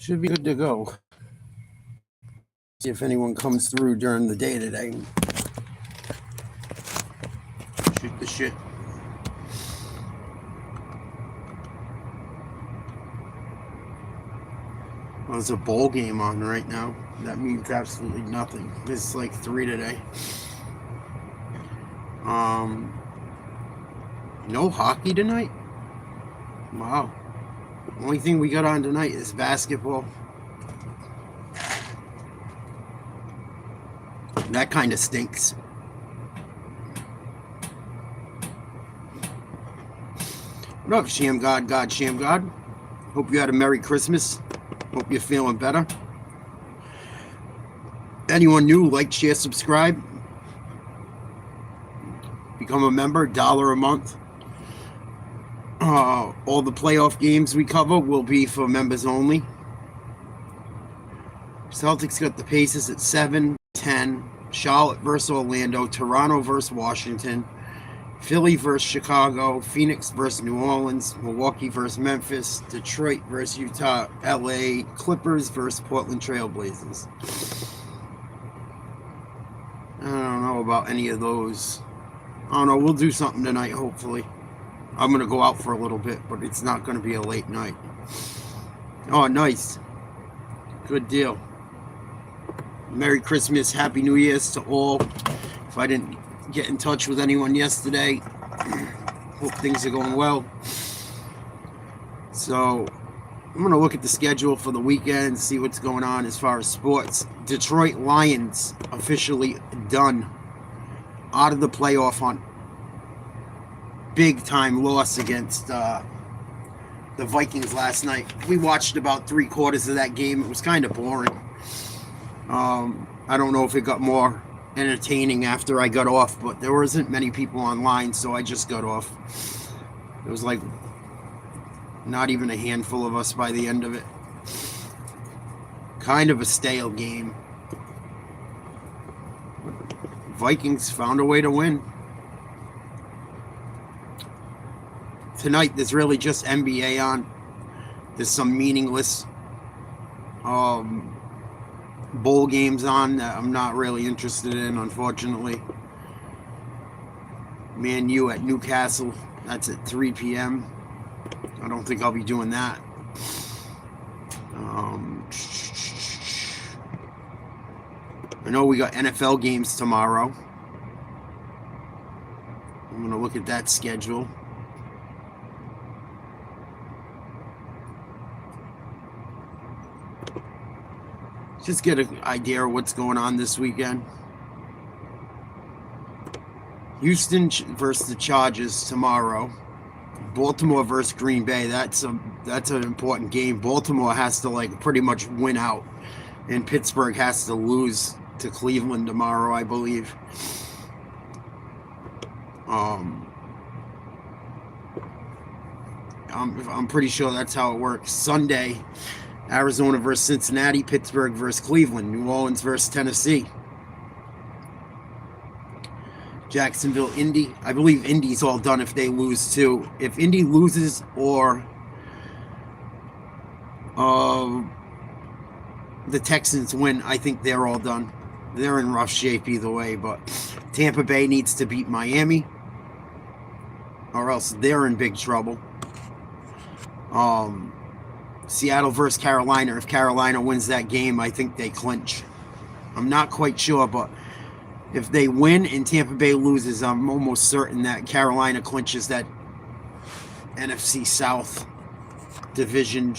Should be good to go. See if anyone comes through during the day today. Shoot the shit. Well, there's a bowl game on right now. That means absolutely nothing. It's like 3 today. No hockey tonight? Wow. Only thing we got on tonight is basketball. That kind of stinks. What up, Sham God, Sham God? Hope you had a Merry Christmas. Hope you're feeling better. Anyone new, like, share, subscribe. Become a member, $1 a month. All the playoff games we cover will be for members only. Celtics got the Pacers at 7-10. Charlotte versus Orlando. Toronto versus Washington. Philly versus Chicago. Phoenix versus New Orleans. Milwaukee versus Memphis. Detroit versus Utah. LA. Clippers versus Portland Trailblazers. I don't know about any of those. I don't know. We'll do something tonight, hopefully. I'm going to go out for a little bit, but it's not going to be a late night. Oh, nice. Good deal. Merry Christmas, Happy New Year's to all. If I didn't get in touch with anyone yesterday, hope things are going well. So, I'm going to look at the schedule for the weekend, see what's going on as far as sports. Detroit Lions officially done. Out of the playoff hunt. Big time loss against the Vikings last night. We watched about 3/4 of that game. It was kind of boring. I don't know if it got more entertaining after I got off, but there wasn't many people online, so I just got off. It was like not even a handful of us by the end of it. Kind of a stale game. Vikings found a way to win. Tonight, there's really just NBA on. There's some meaningless bowl games on that I'm not really interested in, unfortunately. Man U at Newcastle. That's at 3 p.m. I don't think I'll be doing that. I know we got NFL games tomorrow. I'm going to look at that schedule. Just get an idea of what's going on this weekend. Houston versus the Chargers tomorrow. Baltimore versus Green Bay. That's an important game. Baltimore has to pretty much win out, and Pittsburgh has to lose to Cleveland tomorrow, I believe. I'm pretty sure that's how it works. Sunday, Arizona versus Cincinnati, Pittsburgh versus Cleveland, New Orleans versus Tennessee, Jacksonville, Indy. I believe Indy's all done if they lose too. If Indy loses or the Texans win, I think they're all done. They're in rough shape either way, but Tampa Bay needs to beat Miami or else they're in big trouble. Seattle versus Carolina. If Carolina wins that game, I think they clinch. I'm not quite sure, but if they win and Tampa Bay loses, I'm almost certain that Carolina clinches that NFC South division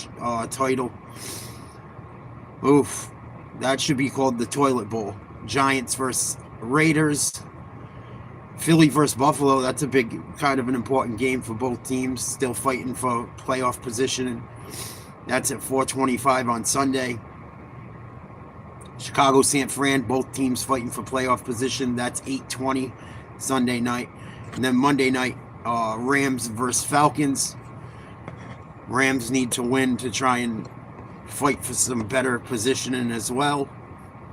title. Oof. That should be called the Toilet Bowl. Giants versus Raiders. Philly versus Buffalo. That's a big, kind of an important game for both teams. Still fighting for playoff position. That's at 4:25 on Sunday. Chicago, San Fran, both teams fighting for playoff position. That's 8:20 Sunday night. And then Monday night, Rams versus Falcons. Rams need to win to try and fight for some better positioning as well.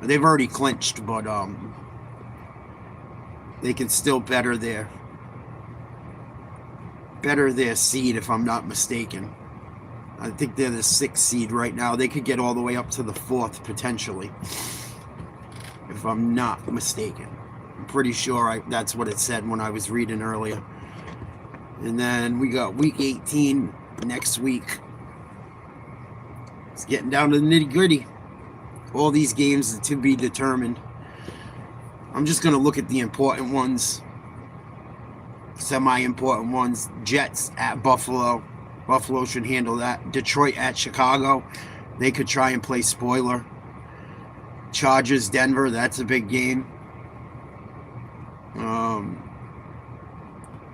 They've already clinched, but they can still better their seed, if I'm not mistaken. I think they're the 6th seed right now. They could get all the way up to the 4th, potentially, if I'm not mistaken. I'm pretty sure that's what it said when I was reading earlier. And then we got week 18 next week. It's getting down to the nitty-gritty. All these games to be determined. I'm just going to look at the important ones, semi-important ones. Jets at Buffalo. Buffalo should handle that. Detroit at Chicago. They could try and play spoiler. Chargers, Denver. That's a big game.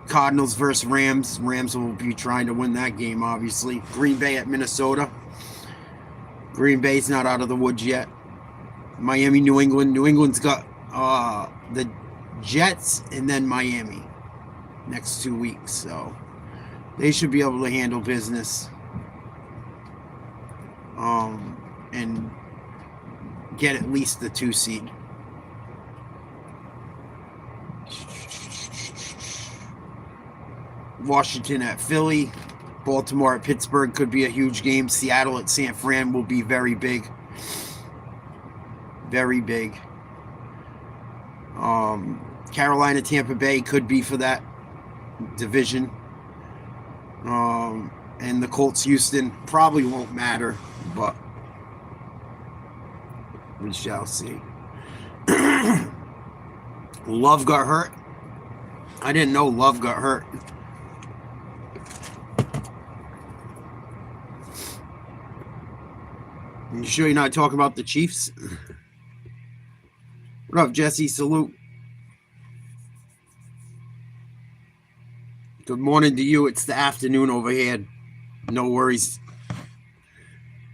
Cardinals versus Rams. Rams will be trying to win that game, obviously. Green Bay at Minnesota. Green Bay's not out of the woods yet. Miami, New England. New England's got the Jets and then Miami next 2 weeks, so they should be able to handle business and get at least the 2 seed. Washington at Philly. Baltimore at Pittsburgh could be a huge game. Seattle at San Fran will be very big. Very big. Carolina, Tampa Bay could be for that division. And the Colts, Houston probably won't matter, but we shall see. Love got hurt. I didn't know Love got hurt. You sure you're not talking about the Chiefs? What up, Jesse? Salute. Good morning to you. It's the afternoon over here. No worries.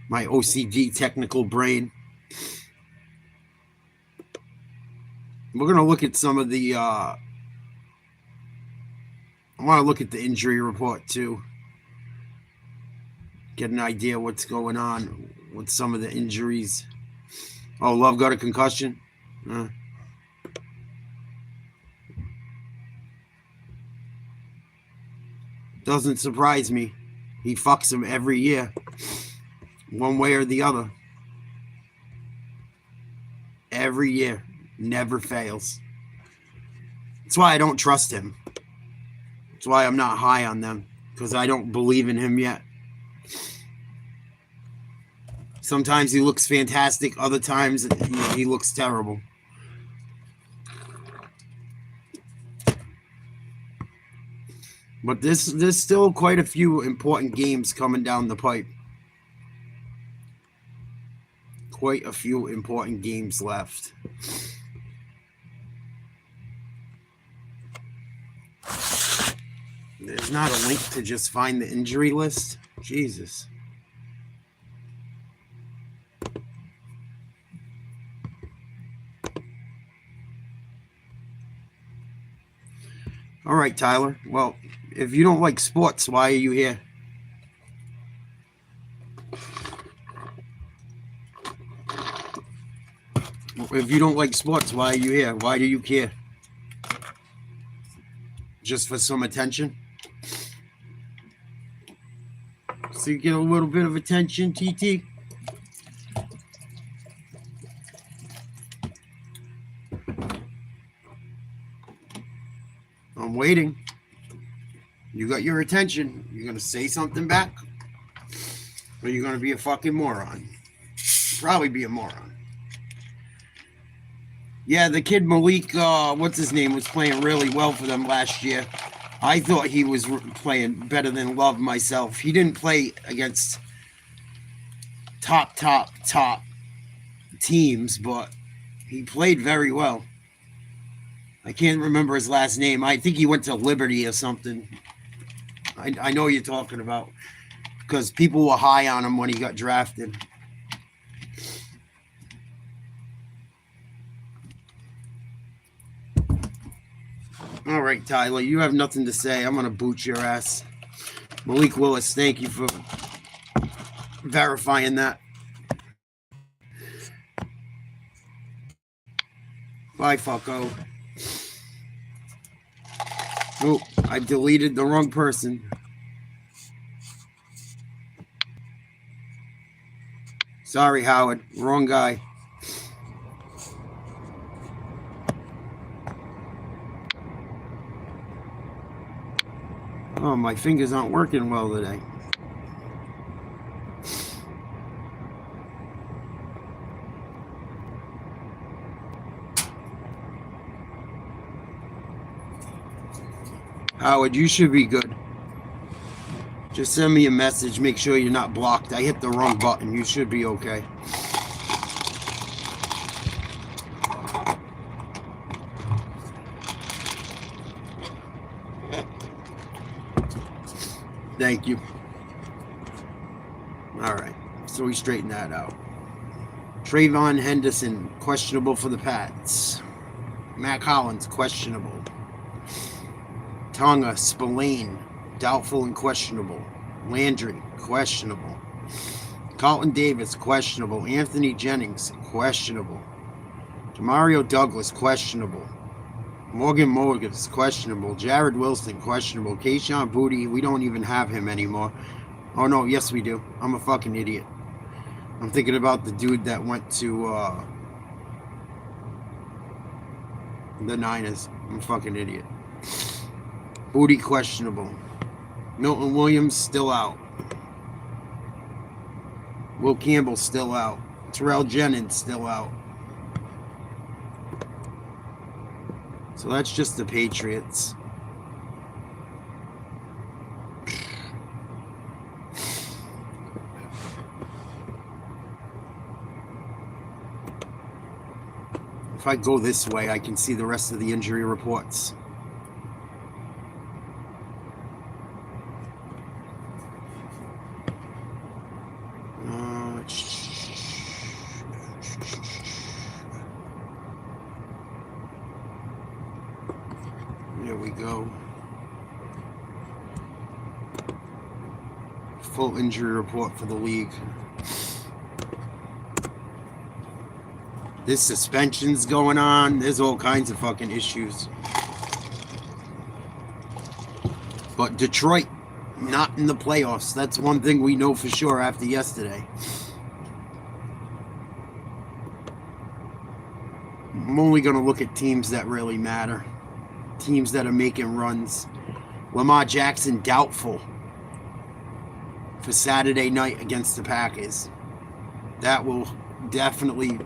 My OCD technical brain. We're going to look at some of the... I want to look at the injury report, too. Get an idea what's going on with some of the injuries. Oh, Love got a concussion? Doesn't surprise me. He fucks him every year. One way or the other. Every year. Never fails. That's why I don't trust him. That's why I'm not high on them. Because I don't believe in him yet. Sometimes he looks fantastic. Other times he looks terrible. But there's still quite a few important games coming down the pipe. Quite a few important games left. There's not a link to just find the injury list. Jesus. All right, Tyler. Well, if you don't like sports, why are you here? If you don't like sports, why are you here? Why do you care? Just for some attention? So you get a little bit of attention, TT? I'm waiting. You got your attention. You're going to say something back? Or you're going to be a fucking moron? Probably be a moron. Yeah, the kid Malik, what's his name, was playing really well for them last year. I thought he was playing better than Love myself. He didn't play against top teams, but he played very well. I can't remember his last name. I think he went to Liberty or something. I know what you're talking about because people were high on him when he got drafted. All right, Tyler, you have nothing to say. I'm going to boot your ass. Malik Willis, thank you for verifying that. Bye, fucko. Oh, I deleted the wrong person. Sorry, Howard. Wrong guy. Oh, my fingers aren't working well today. Howard, you should be good. Just send me a message. Make sure you're not blocked. I hit the wrong button. You should be okay. Thank you. All right. So we straighten that out. Trayvon Henderson, questionable for the Pats. Matt Collins, questionable. Tonga, Spillane, doubtful and questionable. Landry, questionable. Carlton Davis, questionable. Anthony Jennings, questionable. Demario Douglas, questionable. Morgan Morgan, questionable. Jared Wilson, questionable. Keyshawn Booty, we don't even have him anymore. Oh, no, yes, we do. I'm a fucking idiot. I'm thinking about the dude that went to the Niners. I'm a fucking idiot. Booty, questionable. Milton Williams, still out. Will Campbell, still out. Terrell Jennings, still out. So that's just the Patriots. If I go this way, I can see the rest of the injury reports. There we go. Full injury report for the league. There's suspensions going on. There's all kinds of fucking issues. But Detroit, not in the playoffs. That's one thing we know for sure after yesterday. I'm only going to look at teams that really matter. Teams that are making runs. Lamar Jackson, doubtful for Saturday night against the Packers. That will definitely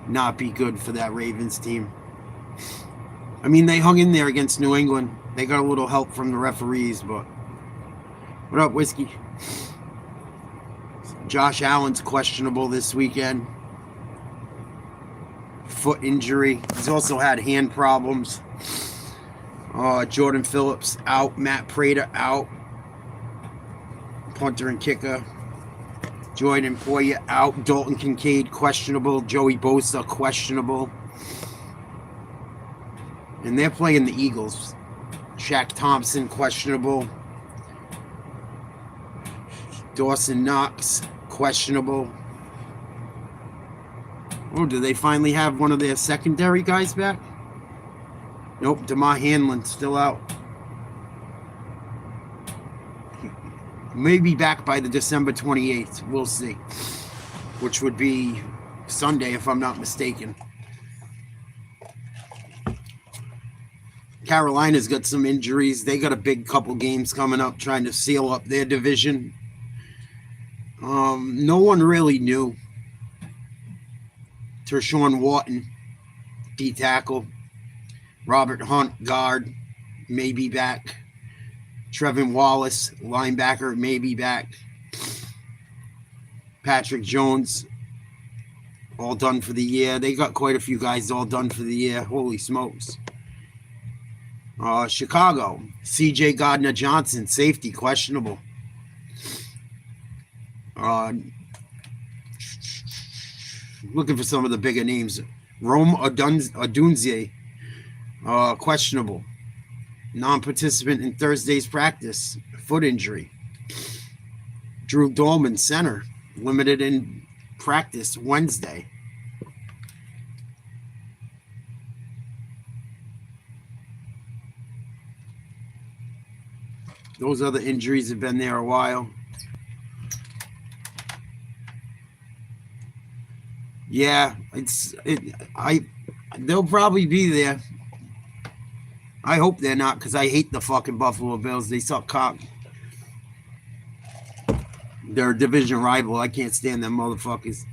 not be good for that Ravens team. I mean, they hung in there against New England. They got a little help from the referees, but what up, Whiskey? Josh Allen's questionable this weekend. Foot injury. He's also had hand problems. Jordan Phillips out. Matt Prater out. Punter and kicker. Jordan Poyer out. Dalton Kincaid, questionable. Joey Bosa, questionable. And they're playing the Eagles. Shaq Thompson, questionable. Dawson Knox, questionable. Oh, do they finally have one of their secondary guys back? Nope, DeMar Hamlin still out. Maybe back by the December 28th. We'll see. Which would be Sunday, if I'm not mistaken. Carolina's got some injuries. They got a big couple games coming up trying to seal up their division. No one really knew. Tershawn Wharton, D-tackle. Robert Hunt, guard, may be back. Trevin Wallace, linebacker, may be back. Patrick Jones, all done for the year. They got quite a few guys all done for the year. Holy smokes. Chicago, C.J. Gardner-Johnson, safety, questionable. Looking for some of the bigger names. Rome Odunze, questionable. Non-participant in Thursday's practice, foot injury. Drew Dolman, center, limited in practice Wednesday. Those other injuries have been there a while. Yeah, they'll probably be there. I hope they're not, because I hate the fucking Buffalo Bills. They suck cock. They're a division rival. I can't stand them motherfuckers.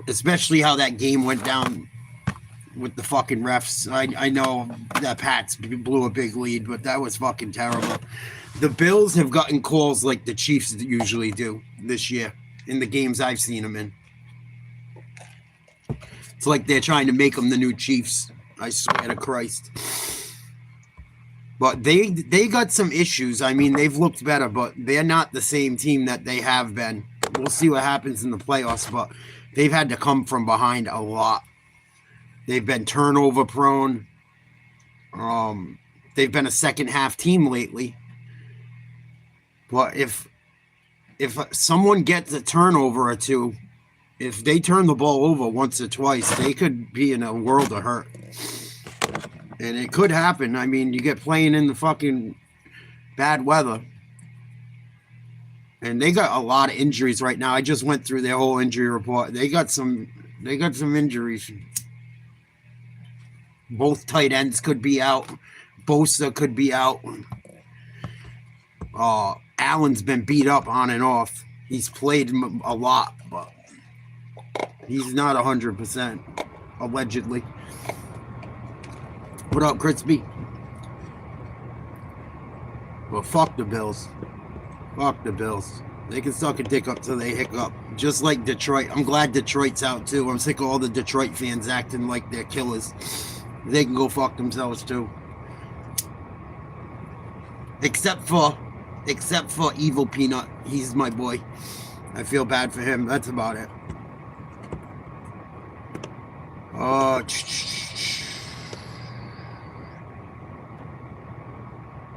Especially how that game went down with the fucking refs. I know that Pats blew a big lead, but that was fucking terrible. The Bills have gotten calls like the Chiefs usually do this year in the games I've seen them in. It's like they're trying to make them the new Chiefs. I swear to Christ. But they got some issues. I mean, they've looked better, but they're not the same team that they have been. We'll see what happens in the playoffs, but they've had to come from behind a lot. They've been turnover prone. They've been a second half team lately. But if someone gets a turnover or two, if they turn the ball over once or twice, they could be in a world of hurt. And it could happen. I mean, you get playing in the fucking bad weather. And they got a lot of injuries right now. I just went through their whole injury report. They got some injuries. Both tight ends could be out. Bosa could be out. Allen's been beat up on and off. He's played a lot, but he's not 100%, allegedly. What up, Crispy? Well, fuck the Bills. Fuck the Bills. They can suck a dick up till they hiccup. Just like Detroit. I'm glad Detroit's out, too. I'm sick of all the Detroit fans acting like they're killers. They can go fuck themselves, too. Except for Evil Peanut. He's my boy. I feel bad for him. That's about it.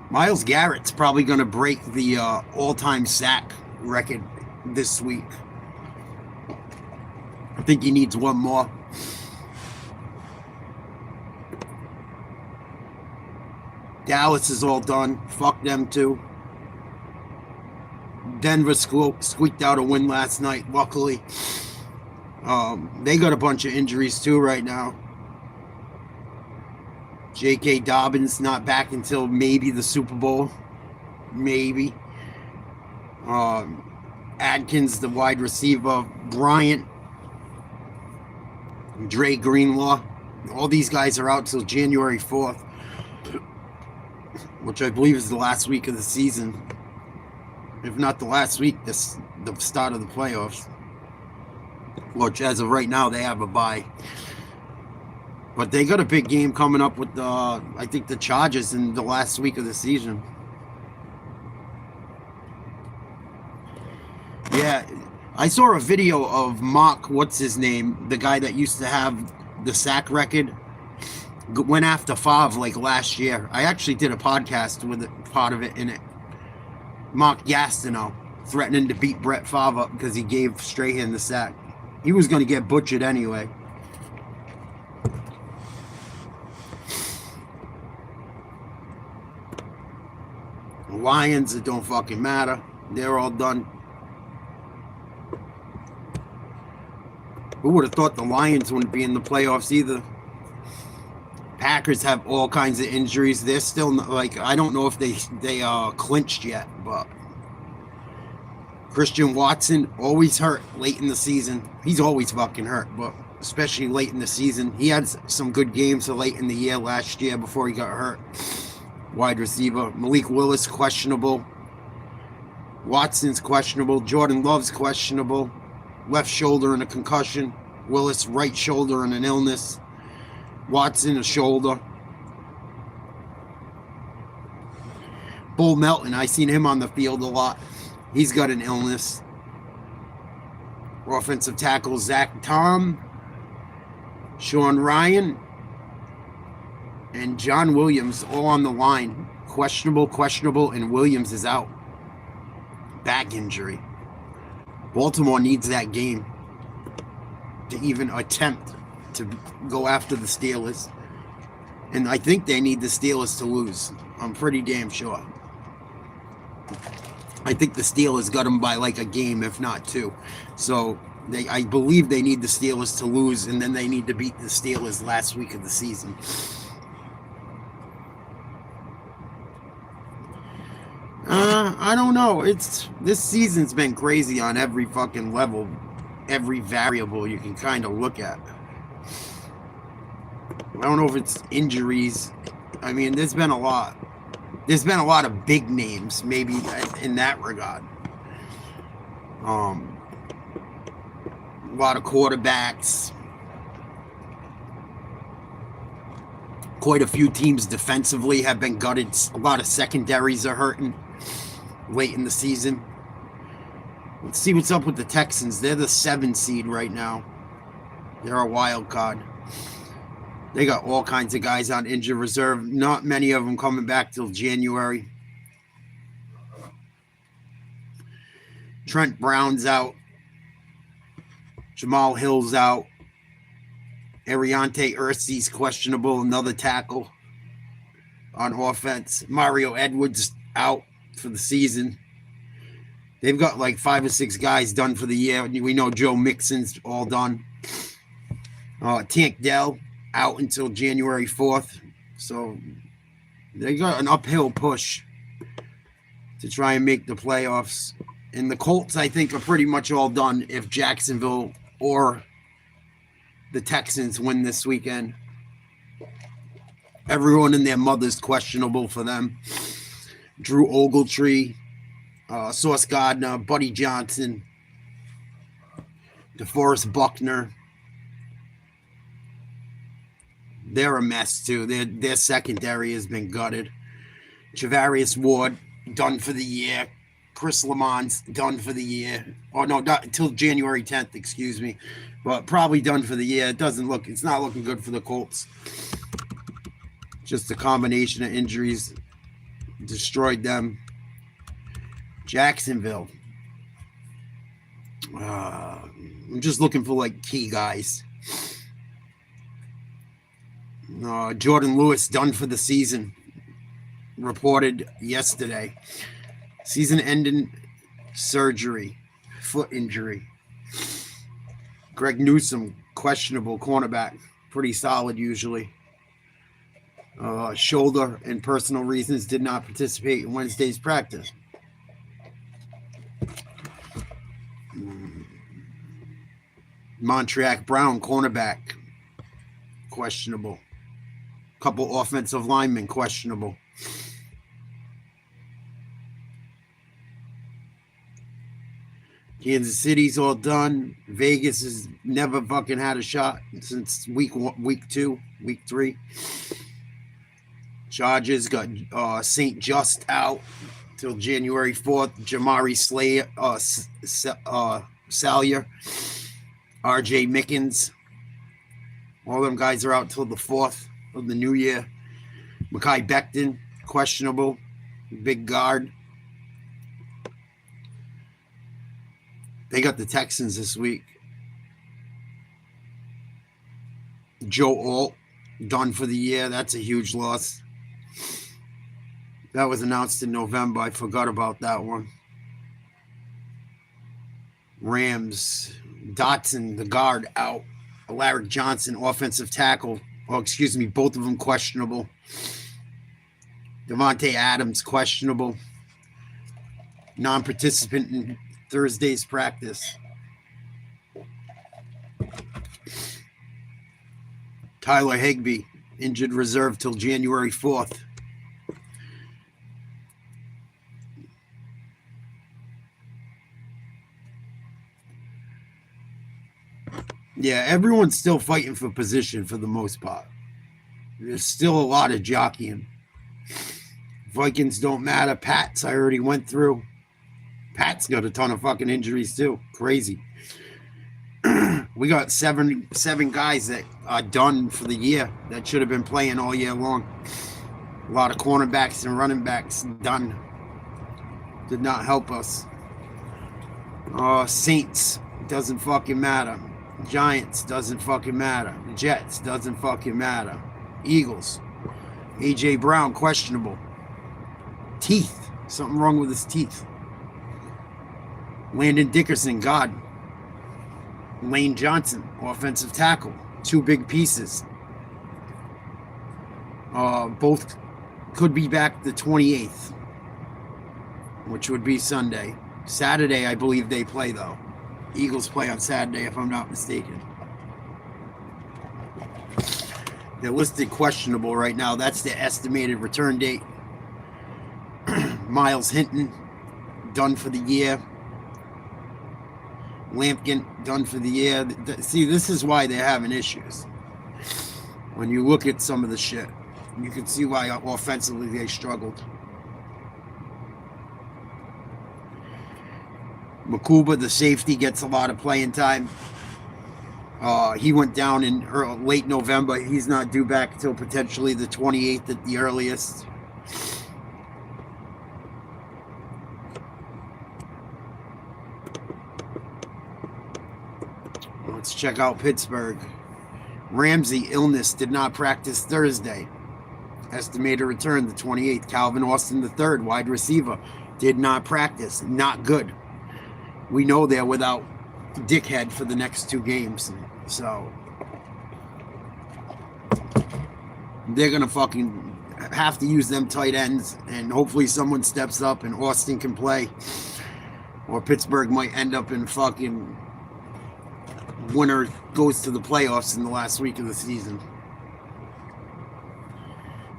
Myles Garrett's probably going to break the all-time sack record this week. I think he needs one more. Dallas is all done. Fuck them too. Denver squeaked out a win last night, luckily. They got a bunch of injuries too right now. J.K. Dobbins not back until maybe the Super Bowl. Maybe. Adkins, the wide receiver. Bryant. Dre Greenlaw. All these guys are out till January 4th. Which I believe is the last week of the season. If not the last week, the start of the playoffs. Which, as of right now, they have a bye. But they got a big game coming up with, I think, the Chargers in the last week of the season. Yeah, I saw a video of Mark, what's his name, the guy that used to have the sack record, went after Favre like last year. I actually did a podcast with part of it in it. Mark Gastineau threatening to beat Brett Favre up because he gave Strahan the sack. He was going to get butchered anyway. Lions, it don't fucking matter. They're all done. Who would have thought the Lions wouldn't be in the playoffs either? Packers have all kinds of injuries. They're still like, I don't know if they clinched yet, but Christian Watson always hurt late in the season. He's always fucking hurt, but especially late in the season. He had some good games late in the year last year before he got hurt. Wide receiver. Malik Willis, questionable. Watson's questionable. Jordan Love's questionable. Left shoulder and a concussion. Willis, right shoulder and an illness. Watson, a shoulder. Bull Melton, I seen him on the field a lot. He's got an illness. Offensive tackle Zach Tom. Sean Ryan. And John Williams all on the line. Questionable, and Williams is out. Back injury. Baltimore needs that game to even attempt to go after the Steelers. And I think they need the Steelers to lose. I'm pretty damn sure. I think the Steelers got them by like a game, if not two. So I believe they need the Steelers to lose, and then they need to beat the Steelers last week of the season. I don't know. This season's been crazy on every fucking level, every variable you can kind of look at. I don't know if it's injuries. I mean, there's been a lot. There's been a lot of big names, maybe in that regard. A lot of quarterbacks. Quite a few teams defensively have been gutted. A lot of secondaries are hurting late in the season. Let's see what's up with the Texans. They're the 7 seed right now. They're a wild card. They got all kinds of guys on injured reserve. Not many of them coming back till January. Trent Brown's out. Jamal Hill's out. Ariante Ursi's questionable, another tackle on offense. Mario Edwards out for the season. They've got like 5 or 6 guys done for the year. We know Joe Mixon's all done. Tank Dell out until January 4th. So they got an uphill push to try and make the playoffs. And the Colts, I think, are pretty much all done if Jacksonville or the Texans win this weekend. Everyone and their mother's questionable for them. Drew Ogletree, Sauce Gardner, Buddy Johnson, DeForest Buckner. They're a mess, too. Their secondary has been gutted. Javarius Ward, done for the year. Chris Lamont's done for the year. Oh, no, not until January 10th, excuse me. But probably done for the year. It's not looking good for the Colts. Just a combination of injuries destroyed them. Jacksonville. I'm just looking for, like, key guys. Jordan Lewis done for the season. Reported yesterday. Season-ending surgery. Foot injury. Greg Newsome, questionable cornerback. Pretty solid usually. Shoulder and personal reasons did not participate in Wednesday's practice. Montreal Brown, cornerback. Questionable. Couple offensive linemen, questionable. Kansas City's all done. Vegas has never fucking had a shot since week 3. Chargers got St. Just out till January 4th. Jamari Salyer, R.J. Mickens. All them guys are out till the 4th of the new year. Mekhi Becton, questionable. Big guard. They got the Texans this week. Joe Alt, done for the year. That's a huge loss. That was announced in November. I forgot about that one. Rams, Dotson, the guard, out. Alaric Johnson, offensive tackle. Both of them questionable. Devontae Adams, questionable. Non-participant in Thursday's practice. Tyler Higbee, injured reserve till January 4th. Yeah, everyone's still fighting for position for the most part. There's still a lot of jockeying. Vikings don't matter. Pats, I already went through. Pat's got a ton of fucking injuries too. Crazy. We got seven guys that are done for the year that should have been playing all year long. A lot of cornerbacks and running backs done. Did not help us. Saints, doesn't fucking matter. Giants, doesn't fucking matter. Jets, doesn't fucking matter. Eagles, A.J. Brown, questionable. Teeth, something wrong with his teeth. Landon Dickerson, God. Lane Johnson, offensive tackle. 2 big pieces. Both could be back the 28th, which would be Sunday. Saturday, I believe they play, though. Eagles play on Saturday, if I'm not mistaken. They're listed questionable right now. That's the estimated return date. Miles Hinton, done for the year. Lampkin, done for the year. See, this is why they're having issues. When you look at some of the shit, you can see why offensively they struggled. Makuba, the safety, gets a lot of playing time. He went down in late November. He's not due back until potentially the 28th at the earliest. Let's check out Pittsburgh. Ramsey, illness, did not practice Thursday. Estimated return the 28th. Calvin Austin III, wide receiver, did not practice. Not good. We know they're without Dickhead for the next 2 games. So they're going to fucking have to use them tight ends, and hopefully someone steps up and Austin can play. Or Pittsburgh might end up in fucking winner goes to the playoffs in the last week of the season.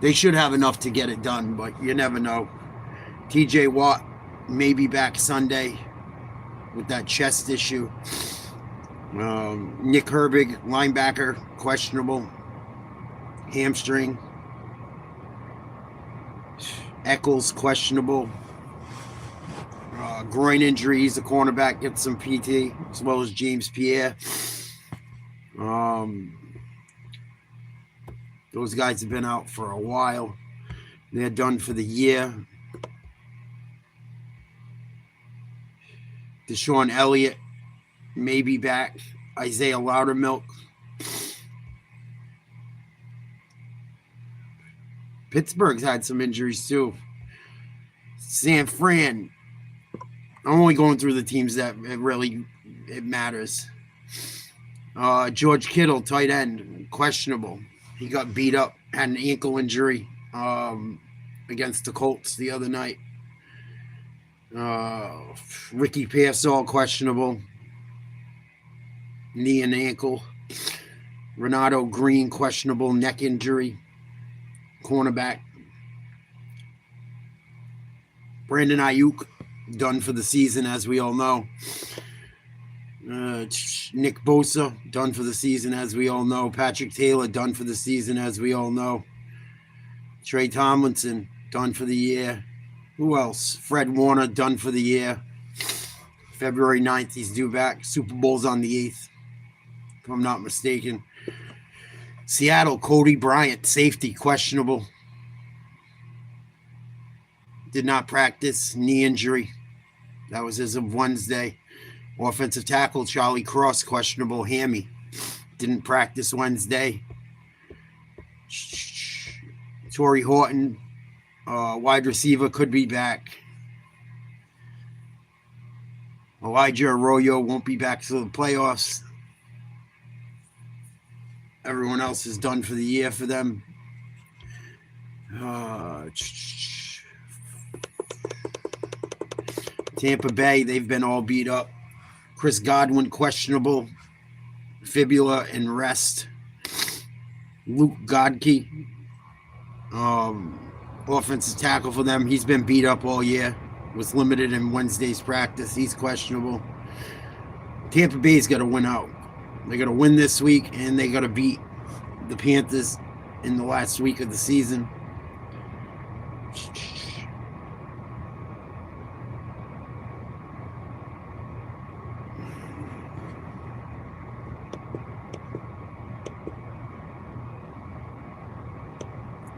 They should have enough to get it done, but you never know. T.J. Watt may be back Sunday with that chest issue. Nick Herbig, linebacker, questionable. Hamstring. Eccles, questionable. Groin injuries. The cornerback gets some PT, as well as James Pierre. Those guys have been out for a while. They're done for the year. Deshaun Elliott may be back. Isaiah Loudermilk. Pittsburgh's had some injuries too. San Fran. I'm only going through the teams that it matters. George Kittle, tight end, questionable. He got beat up, had an ankle injury against the Colts the other night. Ricky Pearsall, questionable. Knee and ankle. Renato Green, questionable, neck injury. Cornerback. Brandon Ayuk, done for the season, as we all know. Nick Bosa, done for the season, as we all know. Patrick Taylor, done for the season, as we all know. Trey Tomlinson, done for the year. Who else? Fred Warner, done for the year. February 9th, he's due back. Super Bowl's on the 8th, if I'm not mistaken. Seattle, Cody Bryant, safety, questionable. Did not practice, knee injury. That was as of Wednesday. Offensive tackle, Charlie Cross, questionable, hammy. Didn't practice Wednesday. Torrey Horton, wide receiver, could be back. Elijah Arroyo won't be back till the playoffs. Everyone else is done for the year for them. Tampa Bay, they've been all beat up. Chris Godwin, questionable. Fibula and rest. Luke Godke, offensive tackle for them. He's been beat up all year. Was limited in Wednesday's practice. He's questionable. Tampa Bay's got to win out. They got to win this week, and they got to beat the Panthers in the last week of the season.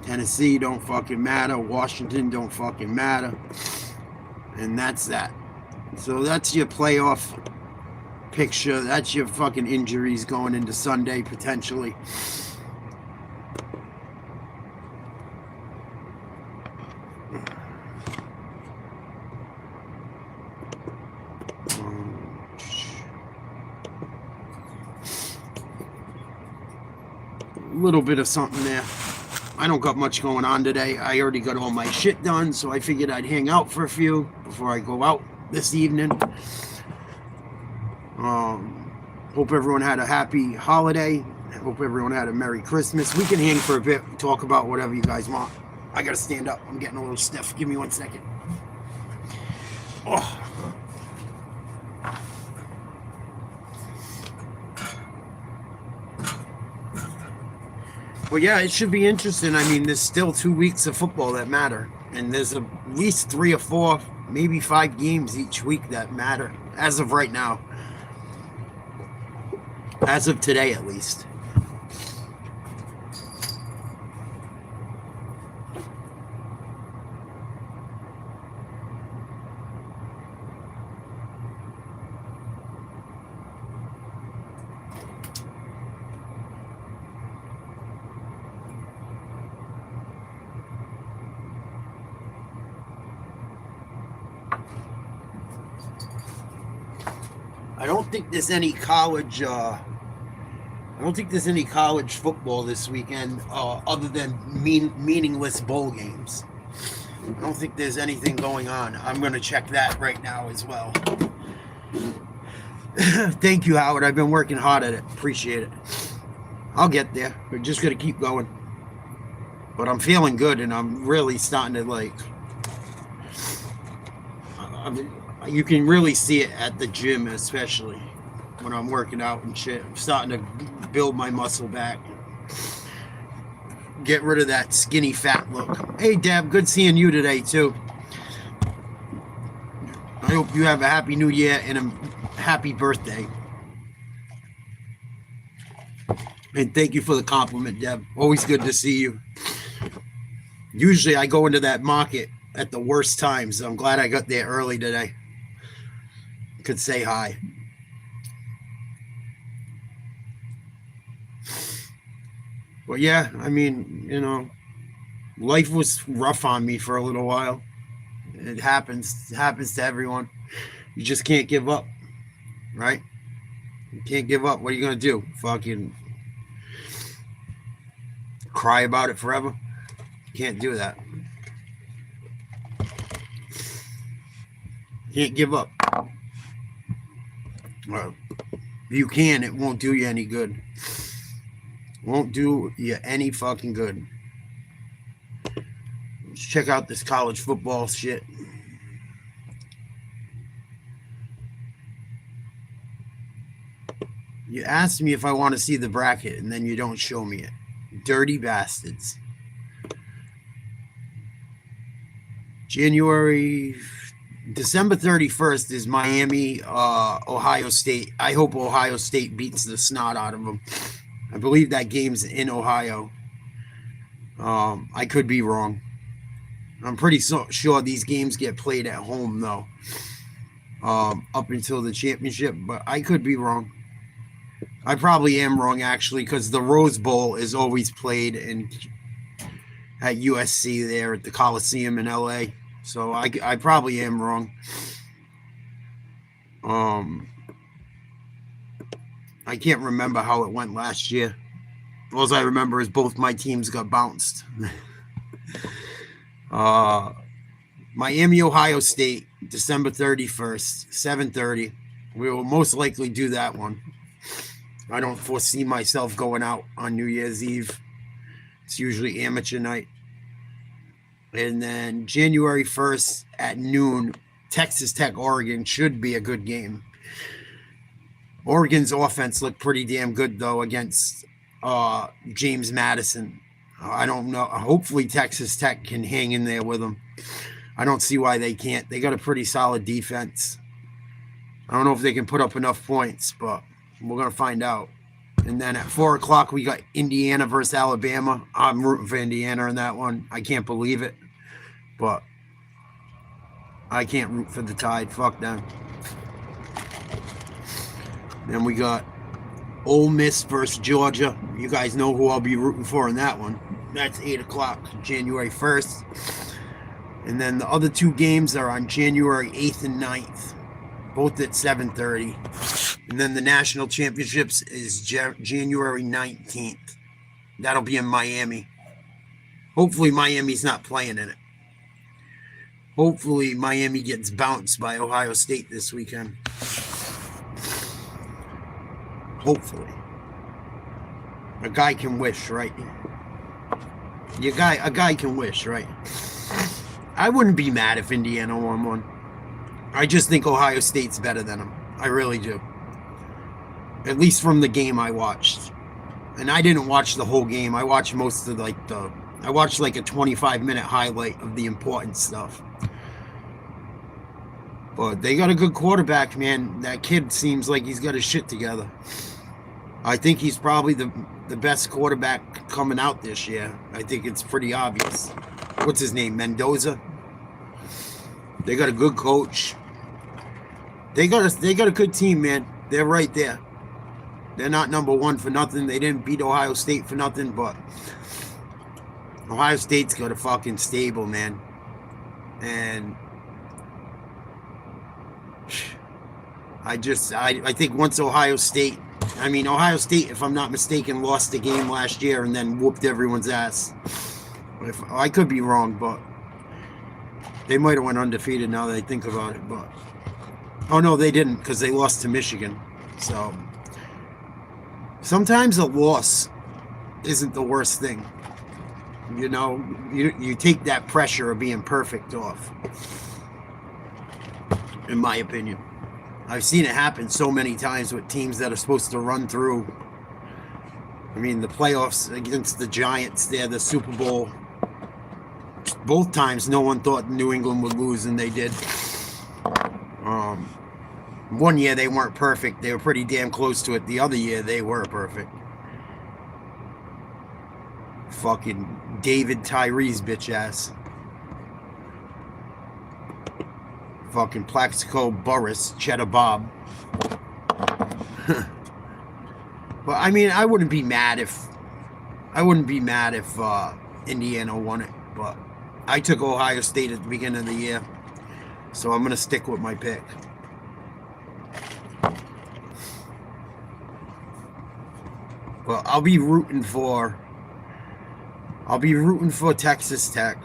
Tennessee don't fucking matter. Washington don't fucking matter. And that's that. So that's your playoff picture. That's your fucking injuries going into Sunday, potentially. little bit of something there. I don't got much going on today. I already got all my shit done, so I figured I'd hang out for a few before I go out this evening. Hope everyone had a happy holiday. Hope everyone had a Merry Christmas. We can hang for a bit, talk about whatever you guys want. I gotta stand up. I'm getting a little stiff. Give me 1 second. Oh. Well, yeah, it should be interesting. I mean, there's still 2 weeks of football that matter. And there's at least 3 or 4, maybe 5 games each week that matter, as of right now. As of today, at least. I don't think there's any college. I don't think there's any college football this weekend, other than meaningless bowl games. I don't think there's anything going on. I'm going to check that right now as well. Thank you, Howard. I've been working hard at it. Appreciate it. I'll get there. We're just going to keep going. But I'm feeling good, and I'm really starting to like. You can really see it at the gym, especially when I'm working out and shit. I'm starting to build my muscle back. Get rid of that skinny fat look. Hey, Deb, good seeing you today, too. I hope you have a happy new year and a happy birthday. And thank you for the compliment, Deb. Always good to see you. Usually I go into that market at the worst times. So I'm glad I got there early today. Could say hi. But yeah, I mean, you know, life was rough on me for a little while. It happens. It happens to everyone. You just can't give up, right? You can't give up. What are you going to do? Fucking cry about it forever? You can't do that. You can't give up. Well, if you can, it won't do you any good. Won't do you any fucking good. Let's check out this college football shit. You asked me if I want to see the bracket, and then you don't show me it. Dirty bastards. December 31st is Miami, Ohio State. I hope Ohio State beats the snot out of them. I believe that game's in Ohio. I could be wrong. I'm pretty sure these games get played at home, though, up until the championship, but I could be wrong. I probably am wrong, actually, because the Rose Bowl is always played at USC there at the Coliseum in LA. So I probably am wrong. I can't remember how it went last year. All I remember is both my teams got bounced. Miami, Ohio State, December 31st, 7:30. We will most likely do that one. I don't foresee myself going out on New Year's Eve. It's usually amateur night. And then January 1st at noon, Texas Tech, Oregon should be a good game. Oregon's offense looked pretty damn good, though, against James Madison. I don't know. Hopefully Texas Tech can hang in there with them. I don't see why they can't. They got a pretty solid defense. I don't know if they can put up enough points, but we're going to find out. And then at 4 o'clock, we got Indiana versus Alabama. I'm rooting for Indiana in that one. I can't believe it, but I can't root for the Tide. Fuck them. Then we got Ole Miss versus Georgia. You guys know who I'll be rooting for in that one. That's 8 o'clock, January 1st. And then the other 2 games are on January 8th and 9th, both at 7:30. And then the national championships is January 19th. That'll be in Miami. Hopefully Miami's not playing in it. Hopefully Miami gets bounced by Ohio State this weekend. Hopefully. A guy can wish, right? A guy can wish, right? I wouldn't be mad if Indiana won one. I just think Ohio State's better than them. I really do. At least from the game I watched. And I didn't watch the whole game. I watched most of I watched like a 25-minute highlight of the important stuff. But they got a good quarterback, man. That kid seems like he's got his shit together. I think he's probably the best quarterback coming out this year. I think it's pretty obvious. What's his name? Mendoza? They got a good coach. They got a good team, man. They're right there. They're not number one for nothing. They didn't beat Ohio State for nothing, but Ohio State's got a fucking stable, man. And I think once Ohio State, if I'm not mistaken, lost the game last year and then whooped everyone's ass. I could be wrong, but they might have went undefeated now that I think about it. But oh no, they didn't, because they lost to Michigan. So sometimes a loss isn't the worst thing. You know, you take that pressure of being perfect off, in my opinion. I've seen it happen so many times with teams that are supposed to run through. I mean, the playoffs against the Giants, they're the Super Bowl. Both times, no one thought New England would lose, and they did. One year, they weren't perfect. They were pretty damn close to it. The other year, they were perfect. Fucking David Tyree's bitch ass. Fucking Plaxico Burress, Cheddar Bob. But I mean, I wouldn't be mad if Indiana won it. But I took Ohio State at the beginning of the year, so I'm gonna stick with my pick. But I'll be rooting for Texas Tech.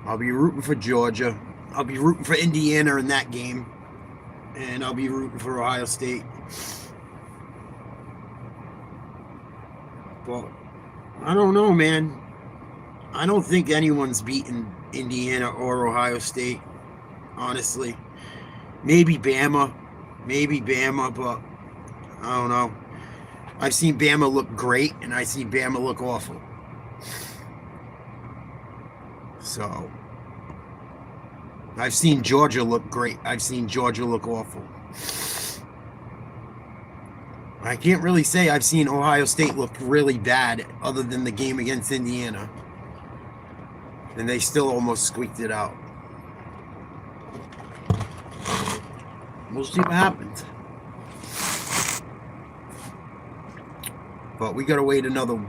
I'll be rooting for Georgia. I'll be rooting for Indiana in that game. And I'll be rooting for Ohio State. But I don't know, man. I don't think anyone's beaten Indiana or Ohio State, honestly. Maybe Bama, but I don't know. I've seen Bama look great, and I see Bama look awful. So I've seen Georgia look great. I've seen Georgia look awful. I can't really say I've seen Ohio State look really bad other than the game against Indiana. And they still almost squeaked it out. We'll see what happens. But we got to wait another,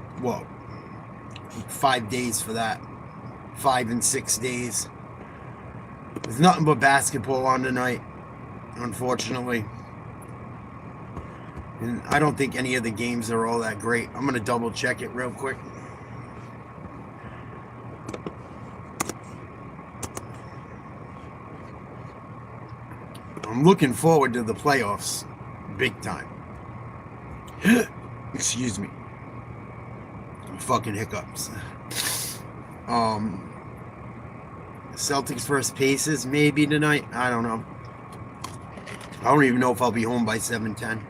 5 days for that. 5 and 6 days. There's nothing but basketball on tonight, unfortunately. And I don't think any of the games are all that great. I'm going to double check it real quick. I'm looking forward to the playoffs big time. Excuse me. Fucking hiccups. Celtics versus Pacers maybe tonight. I don't know. I don't even know if I'll be home by 7:10.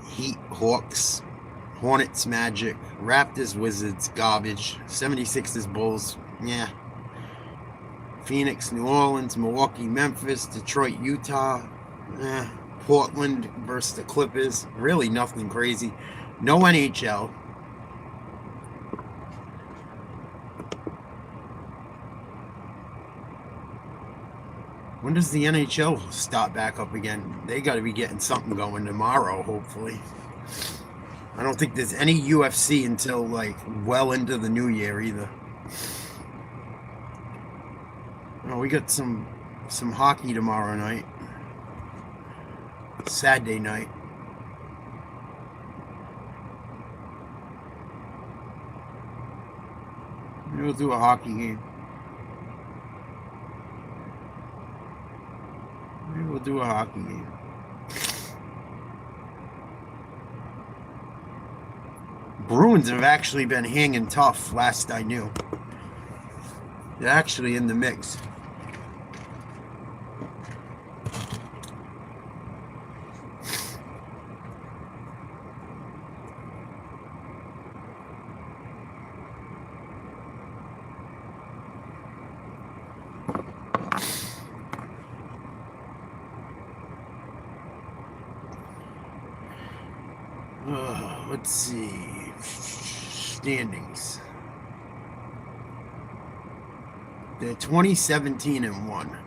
Heat, Hawks, Hornets, Magic, Raptors, Wizards, garbage. 76ers, Bulls, yeah. Phoenix, New Orleans, Milwaukee, Memphis, Detroit, Utah, Portland versus the Clippers. Really nothing crazy. No NHL. When does the NHL start back up again? They got to be getting something going tomorrow, hopefully. I don't think there's any UFC until well into the new year either. Oh, we got some hockey tomorrow night. Saturday night. Maybe we'll do a hockey game. Maybe we'll do a hockey game. Bruins have actually been hanging tough, last I knew. They're actually in the mix. Let's see. Standings. They're 20-17-1.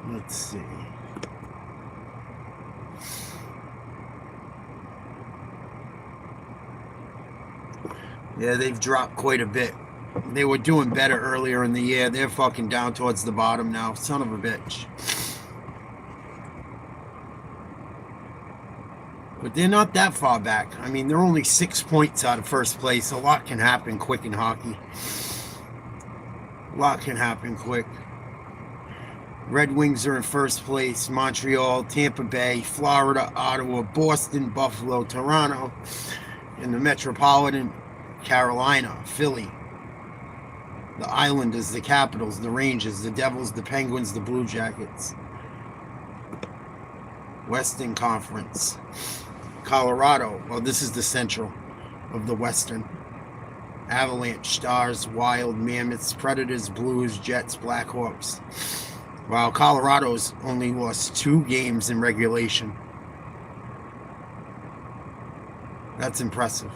Let's see. Yeah, they've dropped quite a bit. They were doing better earlier in the year. They're fucking down towards the bottom now. Son of a bitch. But they're not that far back. I mean, they're only 6 points out of first place. A lot can happen quick in hockey. A lot can happen quick. Red Wings are in first place. Montreal, Tampa Bay, Florida, Ottawa, Boston, Buffalo, Toronto, and the Metropolitan, Carolina, Philly, the Islanders, the Capitals, the Rangers, the Devils, the Penguins, the Blue Jackets. Western Conference. Colorado, well, this is the Central of the Western. Avalanche, Stars, Wild, Mammoths, Predators, Blues, Jets, Blackhawks. While Colorado's only lost 2 games in regulation. That's impressive.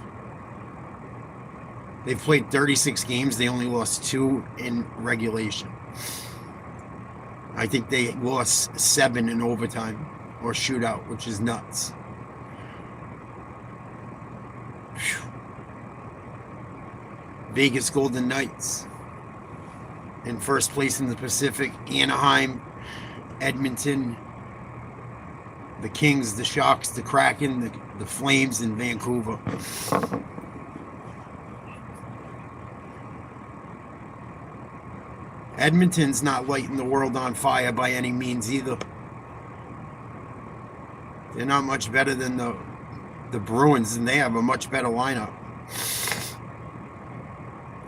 They've played 36 games. They only lost 2 in regulation. I think they lost 7 in overtime or shootout, which is nuts. Whew. Vegas Golden Knights in first place in the Pacific. Anaheim, Edmonton, the Kings, the Sharks, the Kraken, the Flames, and Vancouver. Edmonton's not lighting the world on fire by any means either. They're not much better than the Bruins, and they have a much better lineup.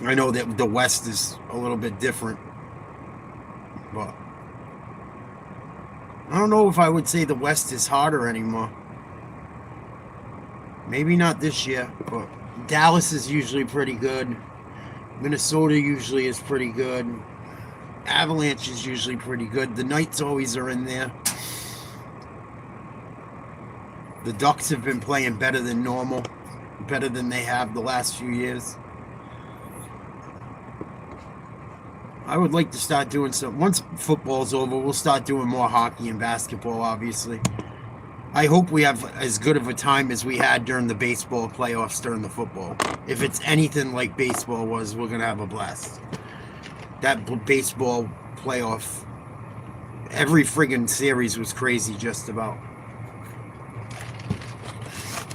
I know that the West is a little bit different, but I don't know if I would say the West is harder anymore. Maybe not this year, but Dallas is usually pretty good. Minnesota usually is pretty good. Avalanche is usually pretty good. The Knights always are in there. The Ducks have been playing better than normal, better than they have the last few years. I would like to start doing some. Once football's over, we'll start doing more hockey and basketball, obviously. I hope we have as good of a time as we had during the baseball playoffs during the football. If it's anything like baseball was, we're going to have a blast. That baseball playoff, every friggin' series was crazy just about.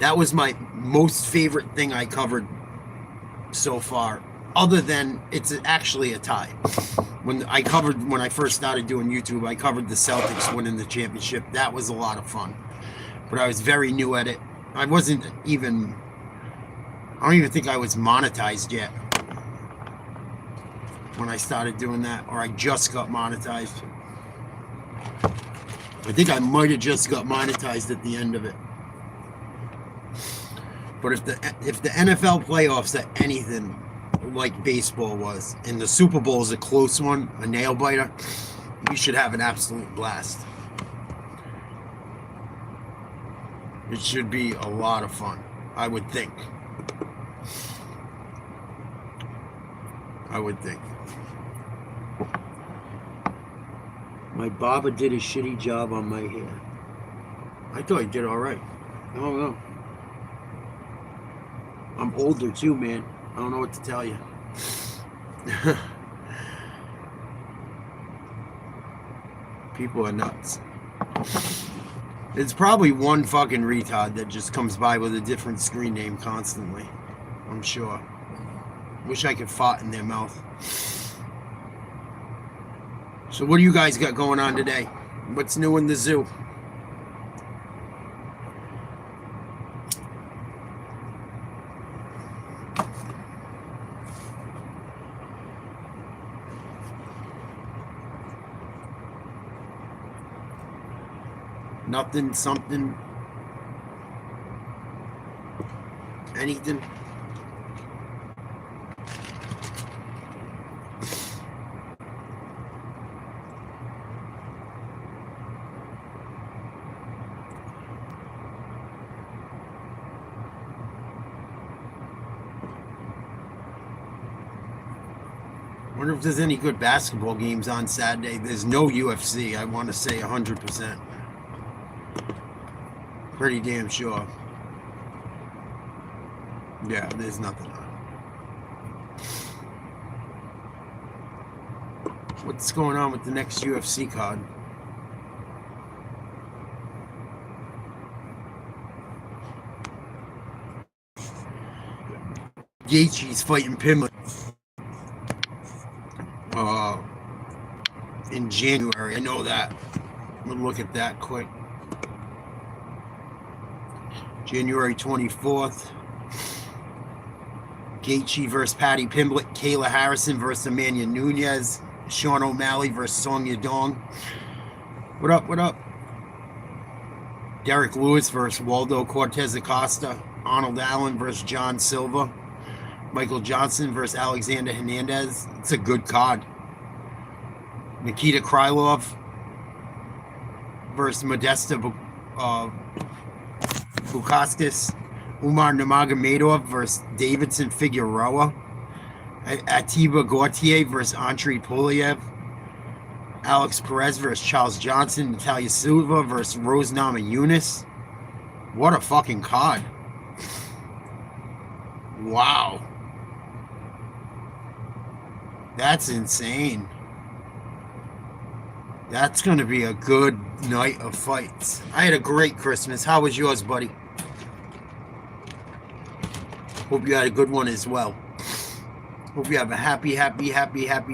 That was my most favorite thing I covered so far. Other than it's actually a tie. When I first started doing YouTube, I covered the Celtics winning the championship. That was a lot of fun. But I was very new at it. I don't even think I was monetized yet when I started doing that, or I just got monetized. I think I might have just got monetized at the end of it. But if the NFL playoffs are anything like baseball was, and the Super Bowl is a close one, a nail biter, you should have an absolute blast. It should be a lot of fun, I would think. My barber did a shitty job on my hair. I thought he did all right. I don't know. I'm older too, man. I don't know what to tell you. People are nuts. It's probably one fucking retard that just comes by with a different screen name constantly. I'm sure. Wish I could fart in their mouth. So what do you guys got going on today? What's new in the zoo? Nothing, something, anything. Wonder if there's any good basketball games on Saturday. There's no UFC, I want to say 100%. Pretty damn sure. Yeah, there's nothing on. What's going on with the next UFC card? Gaethje's fighting Pimlet in January. I know that. I'm gonna look at that quick. January 24th. Gaethje versus Patty Pimblett. Kayla Harrison versus Amanda Nunes. Sean O'Malley versus Song Yadong. What up, what up? Derek Lewis versus Waldo Cortez Acosta. Arnold Allen versus John Silva. Michael Johnson versus Alexander Hernandez. It's a good card. Nikita Krylov versus Modesta Bukauskas. Umar Nurmagomedov versus Davidson Figueroa. Atiba Gautier versus Andre Poliev. Alex Perez versus Charles Johnson. Natalia Silva versus Rose Namajunas. What a fucking card. Wow. That's insane. That's going to be a good night of fights. I had a great Christmas. How was yours, buddy? Hope you had a good one as well. Hope you have a happy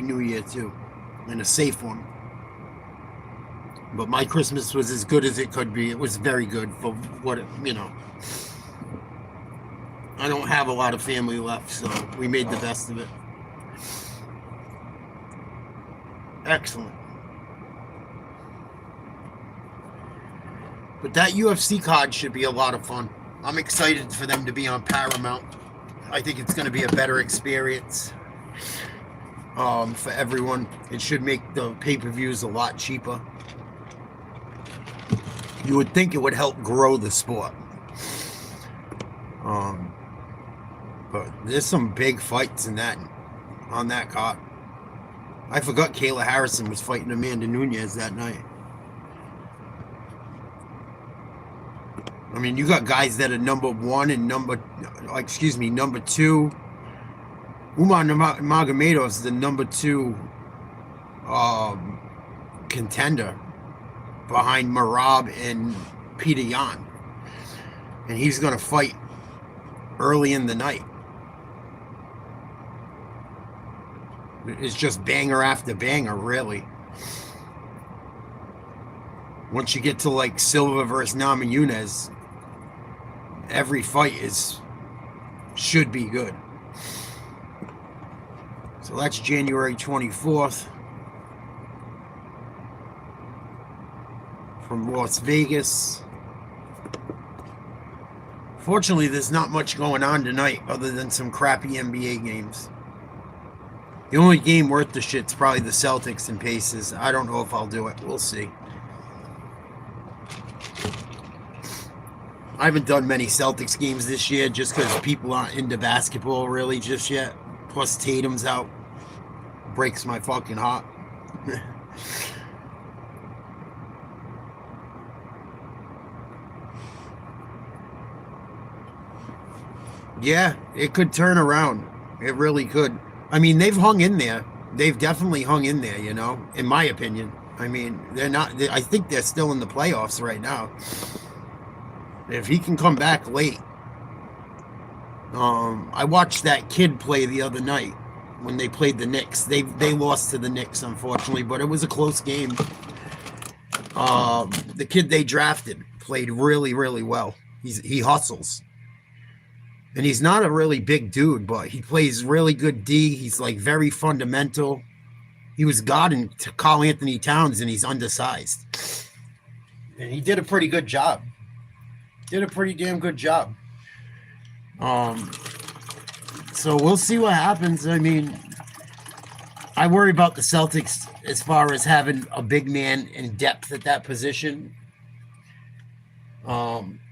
New Year, too. And a safe one. But my Christmas was as good as it could be. It was very good for what, I don't have a lot of family left, so we made the best of it. Excellent. But that UFC card should be a lot of fun. I'm excited for them to be on Paramount. I think it's going to be a better experience for everyone. It should make the pay-per-views a lot cheaper. You would think it would help grow the sport. But there's some big fights on that card. I forgot Kayla Harrison was fighting Amanda Nunes that night. I mean, you got guys that are number one and number two. Umar Nurmagomedov is the number two contender behind Merab and Peter Yan. And he's going to fight early in the night. It's just banger after banger, really. Once you get to like Silva versus Namajunas, every fight should be good. So that's January 24th from Las Vegas. Fortunately, there's not much going on tonight other than some crappy NBA games. The only game worth the shit's probably the Celtics and Pacers. I don't know if I'll do it. We'll see. I haven't done many Celtics games this year just because people aren't into basketball really just yet. Plus Tatum's out. Breaks my fucking heart. Yeah, it could turn around. It really could. I mean, they've hung in there. They've definitely hung in there, in my opinion. I mean, they're not, I think they're still in the playoffs right now. If he can come back late. I watched that kid play the other night when they played the Knicks. They lost to the Knicks, unfortunately, but it was a close game. The kid they drafted played really, really well. He hustles. And he's not a really big dude, but he plays really good D. He's like very fundamental. He was guarding to Karl Anthony Towns, and he's undersized. And he did a pretty good job. Did a pretty damn good job. So we'll see what happens. I mean, I worry about the Celtics as far as having a big man in depth at that position.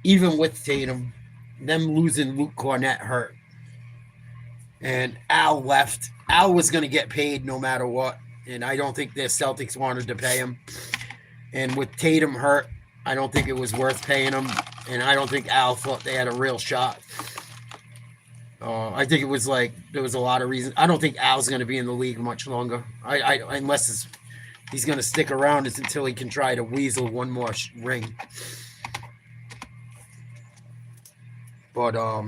Even with Tatum, them losing Luke Cornett hurt. And Al left. Al was going to get paid no matter what. And I don't think the Celtics wanted to pay him. And with Tatum hurt, I don't think it was worth paying him. And I don't think Al thought they had a real shot. I think it was like there was a lot of reasons. I don't think Al's going to be in the league much longer. Unless he's going to stick around until he can try to weasel one more ring. But I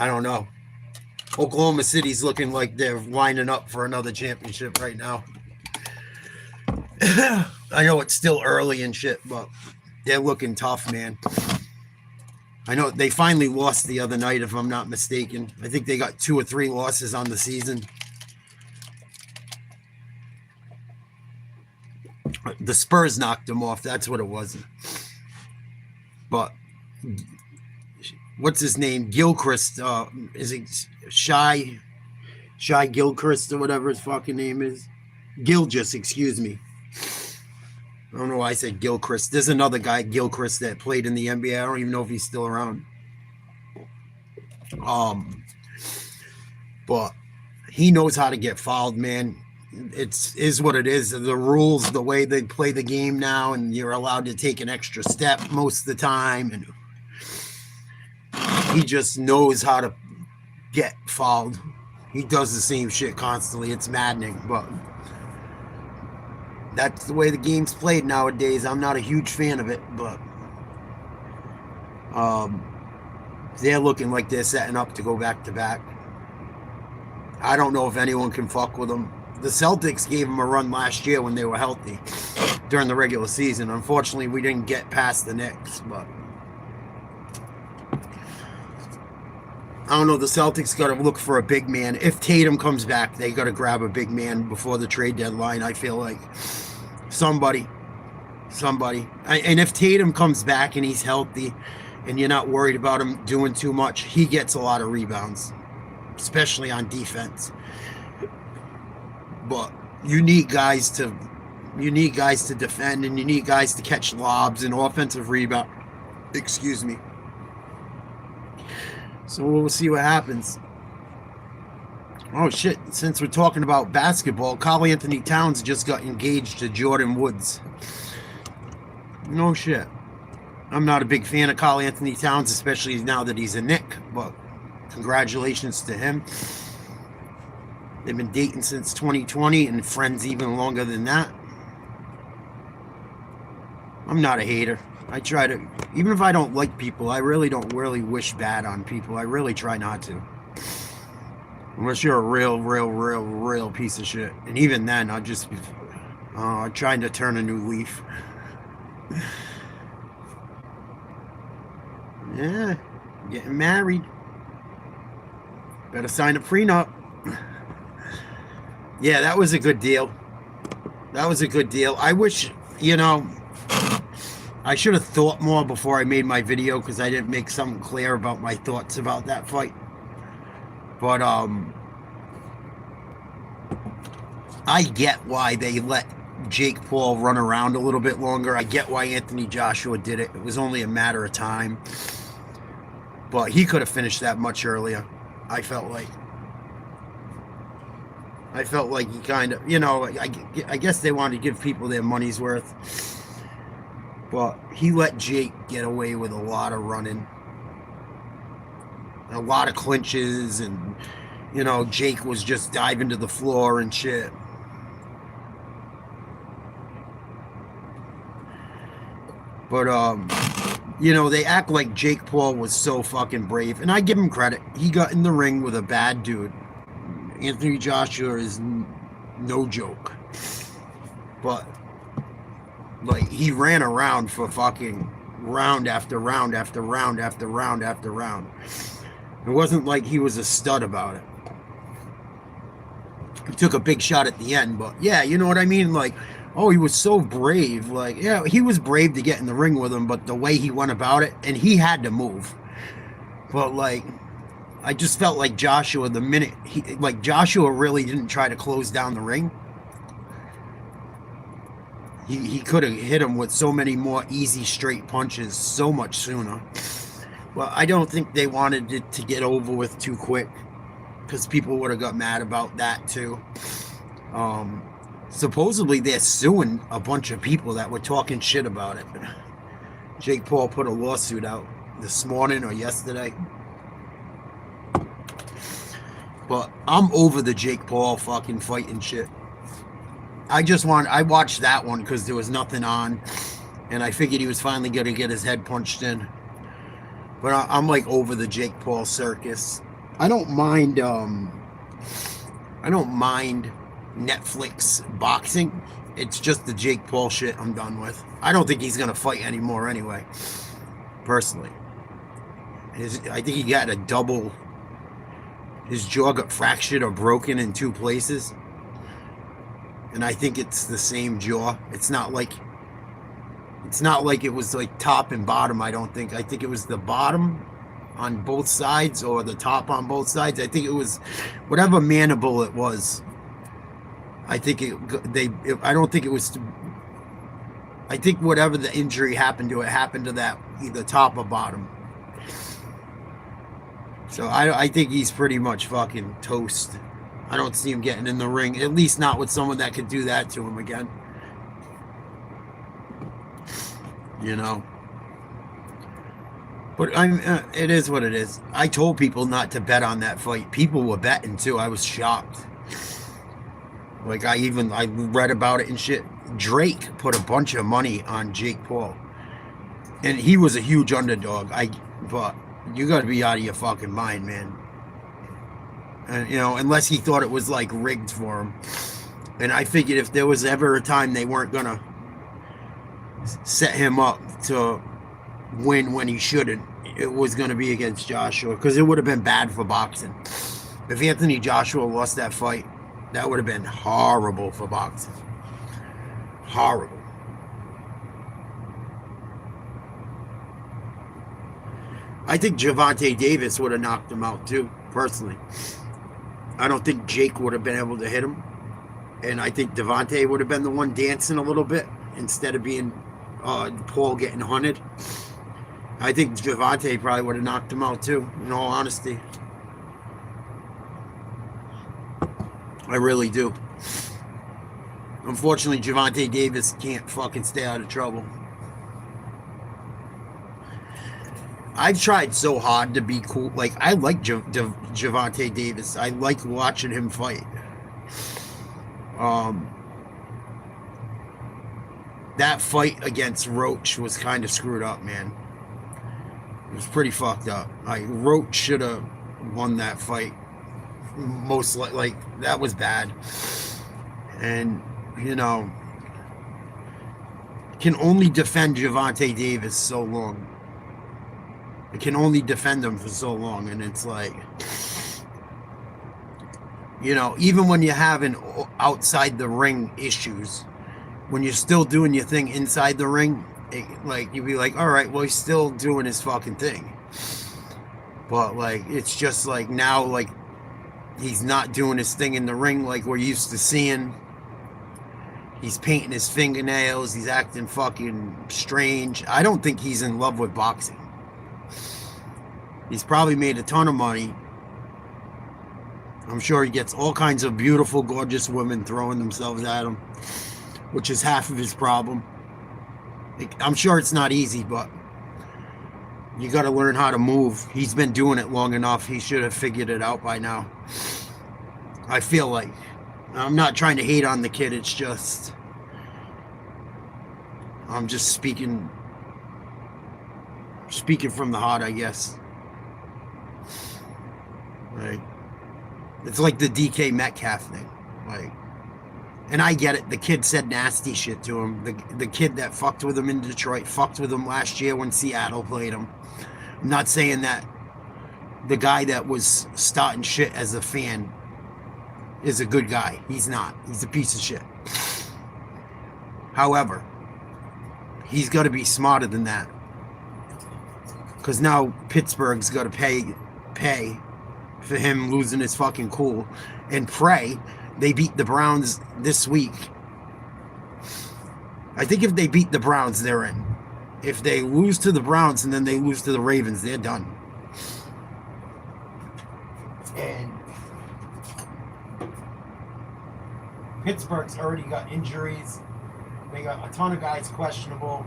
don't know. Oklahoma City's looking like they're lining up for another championship right now. I know it's still early and shit, but they're looking tough, man. I know they finally lost the other night, if I'm not mistaken. I think they got 2 or 3 losses on the season. The Spurs knocked them off. That's what it was. But what's his name? Gilchrist. Is it Shy Gilchrist or whatever his fucking name is? Gilgis, excuse me. I don't know why I said Gilchrist. There's another guy, Gilchrist, that played in the NBA. I don't even know if he's still around. But he knows how to get fouled, man. It is what it is. The rules, the way they play the game now, and you're allowed to take an extra step most of the time. And he just knows how to get fouled. He does the same shit constantly. It's maddening, but that's the way the game's played nowadays. I'm not a huge fan of it, but they're looking like they're setting up to go back-to-back. I don't know if anyone can fuck with them. The Celtics gave them a run last year when they were healthy during the regular season. Unfortunately, we didn't get past the Knicks, but I don't know. The Celtics got to look for a big man. If Tatum comes back, they got to grab a big man before the trade deadline. I feel like somebody. And if Tatum comes back and he's healthy and you're not worried about him doing too much, he gets a lot of rebounds, especially on defense. But you need guys to defend, and you need guys to catch lobs and offensive rebound. Excuse me. So we'll see what happens. Oh, shit. Since we're talking about basketball, Karl Anthony Towns just got engaged to Jordan Woods. No shit. I'm not a big fan of Karl Anthony Towns, especially now that he's a Knick, but congratulations to him. They've been dating since 2020 and friends even longer than that. I'm not a hater. I try to, even if I don't like people, I really don't wish bad on people. I really try not to. Unless you're a real piece of shit. And even then, I'll just be trying to turn a new leaf. Yeah, getting married. Better sign a prenup. Yeah, that was a good deal. I wish, I should have thought more before I made my video because I didn't make something clear about my thoughts about that fight. But I get why they let Jake Paul run around a little bit longer. I get why Anthony Joshua did it. It was only a matter of time. But he could have finished that much earlier, I felt like. He kind of, I guess they wanted to give people their money's worth. But he let Jake get away with a lot of running. a lot of clinches, and Jake was just diving to the floor and shit. But they act like Jake Paul was so fucking brave, and I give him credit. He got in the ring with a bad dude. Anthony Joshua is no joke. But like, he ran around for fucking round after round after round after round after round. It wasn't like he was a stud about it. He took a big shot at the end, but yeah, you know what I mean? Like, oh, he was so brave. Like, yeah, he was brave to get in the ring with him, but the way he went about it, and he had to move. But like, I just felt like Joshua, the minute Joshua really didn't try to close down the ring. He could have hit him with so many more easy straight punches so much sooner. Well, I don't think they wanted it to get over with too quick, because people would have got mad about that too. Supposedly they're suing a bunch of people that were talking shit about it. Jake Paul put a lawsuit out this morning or yesterday. But I'm over the Jake Paul fucking fighting shit. I watched that one because there was nothing on, and I figured he was finally going to get his head punched in. But I'm like over the Jake Paul circus. I don't mind Netflix boxing. It's just the Jake Paul shit I'm done with. I don't think he's going to fight anymore anyway, personally. I think he got his jaw got fractured or broken in 2 places. And I think it's the same jaw. It's not like it was like top and bottom, I don't think. I think it was the bottom on both sides or the top on both sides. I think it was whatever mandible it was. I think I don't think it was. I think whatever the injury happened to that either top or bottom. So I think he's pretty much fucking toast. I don't see him getting in the ring, at least not with someone that could do that to him again. But it is what it is. I told people not to bet on that fight. People were betting too. I was shocked. Like, I read about it and shit. Drake put a bunch of money on Jake Paul, and he was a huge underdog. But you got to be out of your fucking mind, man. And unless he thought it was like rigged for him. And I figured if there was ever a time they weren't gonna set him up to win when he shouldn't, it was gonna be against Joshua, because it would have been bad for boxing. If Anthony Joshua lost that fight, that would have been horrible for boxing. Horrible. I think Gervonta Davis would have knocked him out too, personally. I don't think Jake would have been able to hit him. And I think Devontae would have been the one dancing a little bit instead of being Paul getting hunted. I think Gervonta probably would have knocked him out too, in all honesty. I really do. Unfortunately, Gervonta Davis can't fucking stay out of trouble. I've tried so hard to be cool. Like, I like Gervonta Davis. I like watching him fight. That fight against Roach was kind of screwed up, man. It was pretty fucked up. Roach should have won that fight. Most like that was bad. And can only defend Gervonta Davis so long. I can only defend him for so long, and it's like, even when you're having outside the ring issues, when you're still doing your thing inside the ring, you'd be like, all right, well, he's still doing his fucking thing. But like, it's just like now, like, he's not doing his thing in the ring like we're used to seeing. He's painting his fingernails. He's acting fucking strange. I don't think he's in love with boxing. He's probably made a ton of money. I'm sure he gets all kinds of beautiful, gorgeous women throwing themselves at him, which is half of his problem. I'm sure it's not easy, but You got to learn how to move. He's been doing it long enough. He should have figured it out by now. I feel like. I'm not trying to hate on the kid. It's just, I'm just speaking from the heart, I guess. Right. It's like the DK Metcalf thing. Like, and I get it. The kid said nasty shit to him. The kid that fucked with him in Detroit fucked with him last year when Seattle played him. I'm not saying that the guy that was starting shit as a fan is a good guy. He's not. He's a piece of shit. However, he's got to be smarter than that. Because now Pittsburgh's got to pay for him losing his fucking cool. And pray they beat the Browns this week. I think if they beat the Browns, they're in. If they lose to the Browns and then they lose to the Ravens, they're done. And Pittsburgh's already got injuries. They got a ton of guys questionable.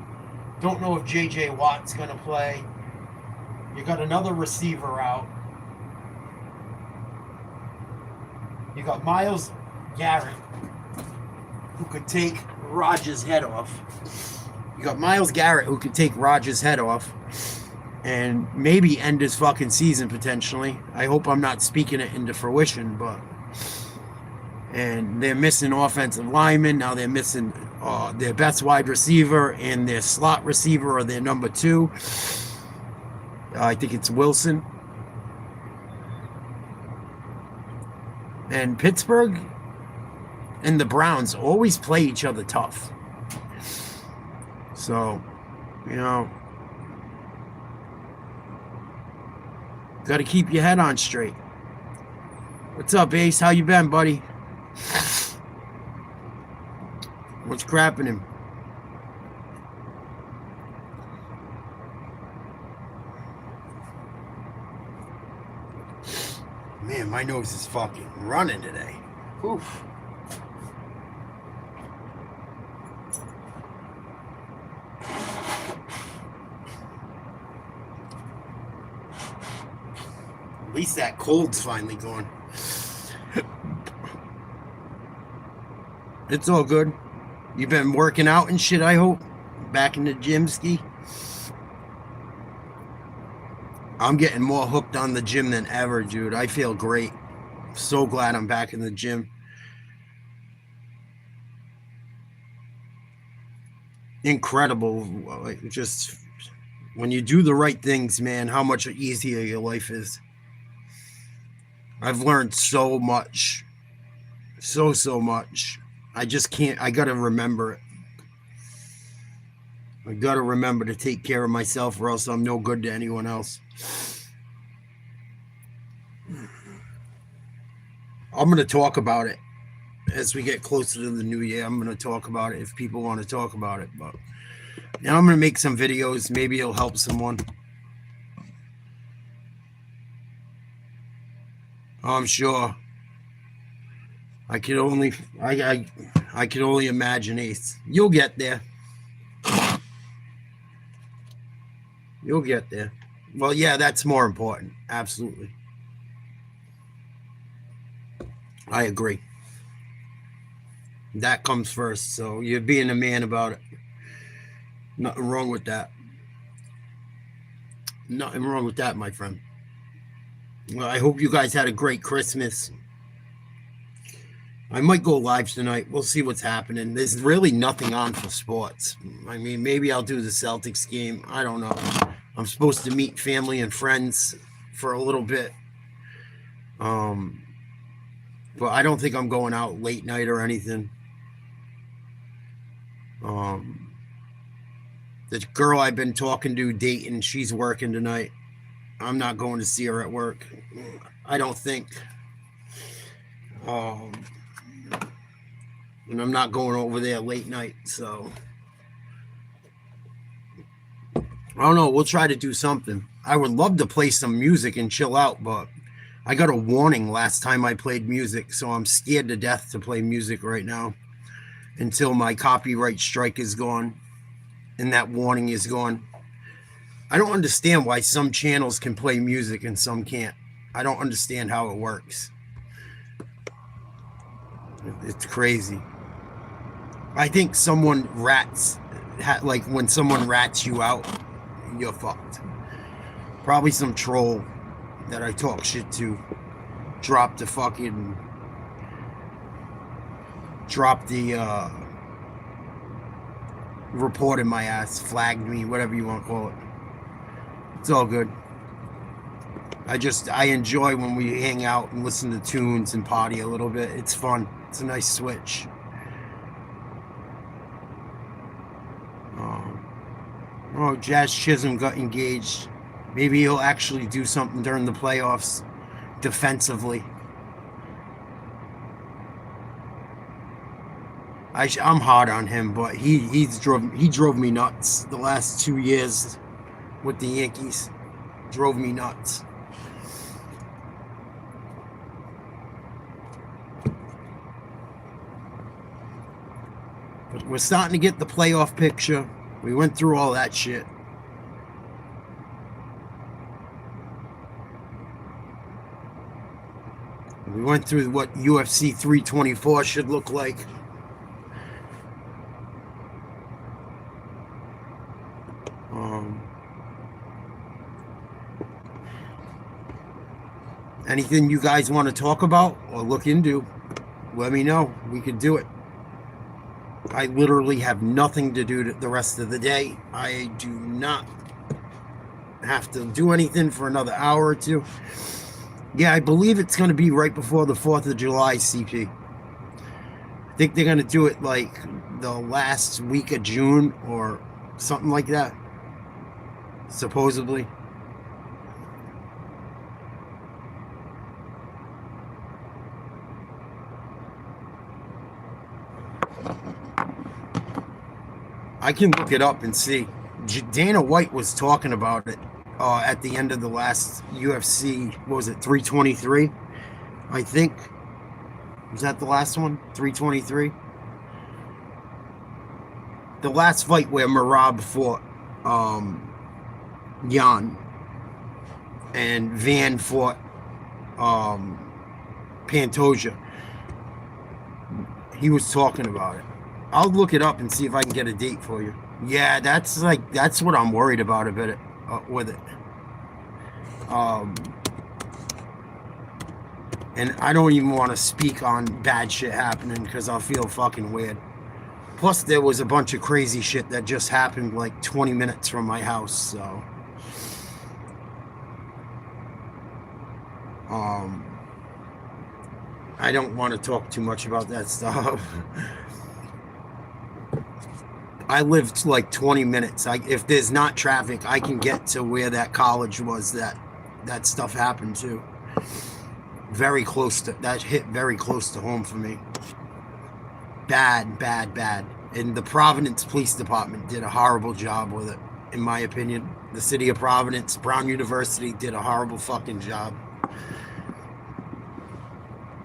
Don't know if J.J. Watt's going to play. You got another receiver out. You got Myles Garrett, who could take Rodgers' head off. You got Myles Garrett, who could take Rodgers' head off and maybe end his fucking season potentially. I hope I'm not speaking it into fruition, but... And they're missing offensive linemen. Now they're missing their best wide receiver and their slot receiver or their number 2. I think it's Wilson. And Pittsburgh and the Browns always play each other tough. So, you know, got to keep your head on straight. What's up, Ace? How you been, buddy? What's crapping him? Man, my nose is fucking running today. Oof. At least that cold's finally gone. It's all good. You've been working out and shit, I hope? Back in the gym ski? I'm getting more hooked on the gym than ever, dude. I feel great. So glad I'm back in the gym. Incredible. Just when you do the right things, man, how much easier your life is. I've learned so much. So much. I just can't. I got to remember it. I got to remember to take care of myself or else I'm no good to anyone else. I'm going to talk about it as we get closer to the new year. I'm going to talk about it if people want to talk about it. But now I'm going to make some videos. Maybe it'll help someone. I'm sure. I could only imagine, Ace. You'll get there. You'll get there. Well, yeah, that's more important. Absolutely. I agree. That comes first. So you're being a man about it. Nothing wrong with that. Nothing wrong with that, my friend. Well, I hope you guys had a great Christmas. I might go live tonight. We'll see what's happening. There's really nothing on for sports. I mean, maybe I'll do the Celtics game. I don't know. I'm supposed to meet family and friends for a little bit. But I don't think I'm going out late night or anything. The girl I've been talking to, dating, she's working tonight. I'm not going to see her at work. I don't think. And I'm not going over there late night, so I don't know. We'll try to do something. I would love to play some music and chill out, but I got a warning last time I played music, so I'm scared to death to play music right now until my copyright strike is gone and that warning is gone. I don't understand why some channels can play music and some can't. I don't understand how it works. It's crazy. I think someone like when someone rats you out, you're fucked. Probably some troll that I talk shit to dropped the report in my ass, flagged me, whatever you want to call it. It's all good. I enjoy when we hang out and listen to tunes and party a little bit. It's fun. It's a nice switch. Oh, Jazz Chisholm got engaged. Maybe he'll actually do something during the playoffs defensively. I'm hard on him, but he drove me nuts the last 2 years with the Yankees. Drove me nuts. But we're starting to get the playoff picture. We went through all that shit. We went through what UFC 324 should look like. Anything you guys want to talk about or look into, let me know. We could do it. I literally have nothing to do the rest of the day. I do not have to do anything for another hour or two. Yeah, I believe it's going to be right before the 4th of July, CP. I think they're going to do it like the last week of June or something like that, supposedly. I can look it up and see. Dana White was talking about it at the end of the last UFC. What was it, 323? I think. Was that the last one? 323? The last fight where Merab fought Jan and Van fought Pantoja. He was talking about it. I'll look it up and see if I can get a date for you. Yeah, that's what I'm worried about a bit with it. And I don't even want to speak on bad shit happening because I'll feel fucking weird. Plus, there was a bunch of crazy shit that just happened like 20 minutes from my house, so. I don't want to talk too much about that stuff. I lived like 20 minutes. If there's not traffic, I can get to where that college was that stuff happened to. Very close to, that hit very close to home for me. Bad. And the Providence Police Department did a horrible job with it, in my opinion. The city of Providence, Brown University did a horrible fucking job.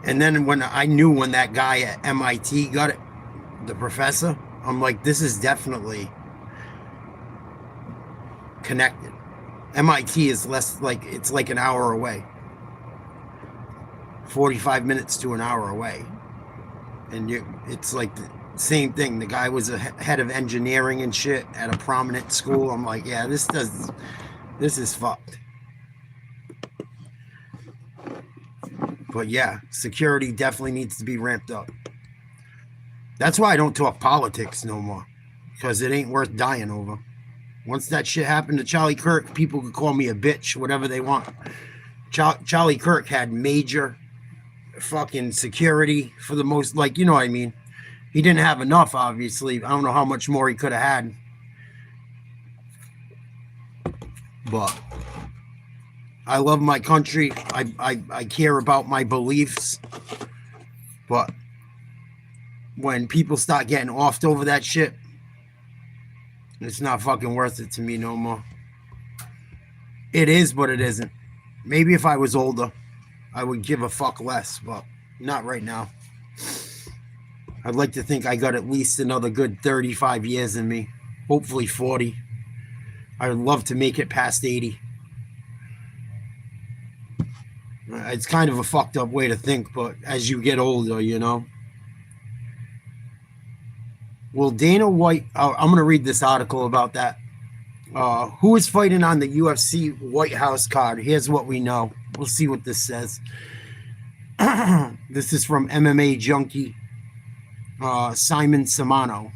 And then when that guy at MIT got it, the professor, I'm like, this is definitely connected. MIT is it's like an hour away. 45 minutes to an hour away. And it's like the same thing. The guy was a head of engineering and shit at a prominent school. I'm like, yeah, this is fucked. But yeah, security definitely needs to be ramped up. That's why I don't talk politics no more, because it ain't worth dying over. Once that shit happened to Charlie Kirk, people could call me a bitch, whatever they want. Charlie Kirk had major fucking security for the most, like, you know what I mean? He didn't have enough, obviously. I don't know how much more he could have had. But I love my country. I care about my beliefs. But when people start getting offed over that shit, it's not fucking worth it to me no more. It is, but it isn't. Maybe if I was older, I would give a fuck less, but not right now. I'd like to think I got at least another good 35 years in me. Hopefully 40. I would love to make it past 80. It's kind of a fucked up way to think, but as you get older, you know. Well, Dana White, I'm going to read this article about that. Who is fighting on the UFC White House card? Here's what we know. We'll see what this says. This is from MMA Junkie, Simon Samano.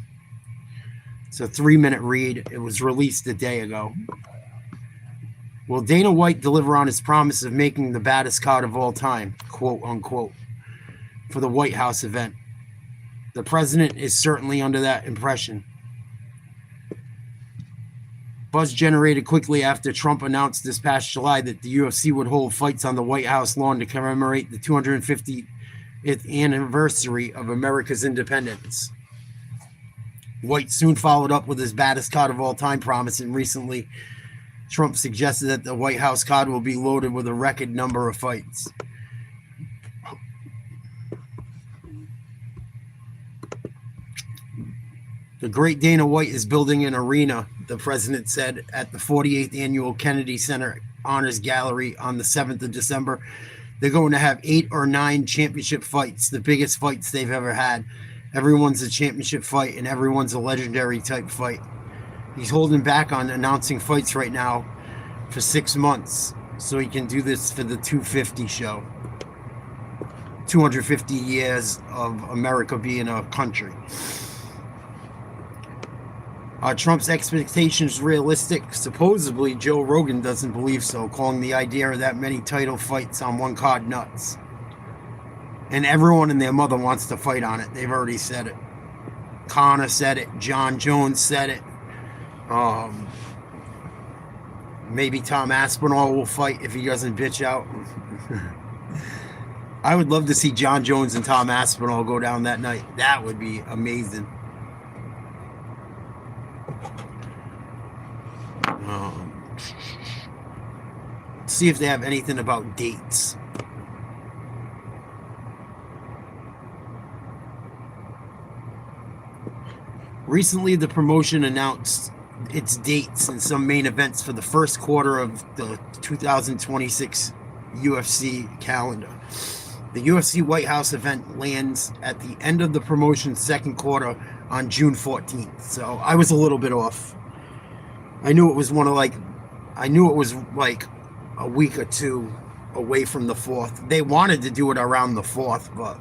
It's a 3-minute read. It was released a day ago. Will Dana White deliver on his promise of making the baddest card of all time, quote unquote, for the White House event? The president is certainly under that impression. Buzz generated quickly after Trump announced this past July that the UFC would hold fights on the White House lawn to commemorate the 250th anniversary of America's independence. White soon followed up with his baddest card of all time promise, and recently Trump suggested that the White House card will be loaded with a record number of fights. The great Dana White is building an arena, the president said at the 48th Annual Kennedy Center Honors Gallery on the 7th of December. They're going to have 8 or 9 championship fights, the biggest fights they've ever had. Everyone's a championship fight, and everyone's a legendary type fight. He's holding back on announcing fights right now for 6 months, so he can do this for the 250 show. 250 years of America being a country. Trump's expectations realistic? Supposedly, Joe Rogan doesn't believe so, calling the idea of that many title fights on one card nuts. And everyone and their mother wants to fight on it. They've already said it. Conor said it. John Jones said it. Maybe Tom Aspinall will fight if he doesn't bitch out. I would love to see John Jones and Tom Aspinall go down that night. That would be amazing. See if they have anything about dates. Recently, the promotion announced its dates and some main events for the first quarter of the 2026 UFC calendar. The UFC White House event lands at the end of the promotion's second quarter on June 14th. So I was a little bit off. I knew it was like a week or two away from the 4th. They wanted to do it around the 4th, but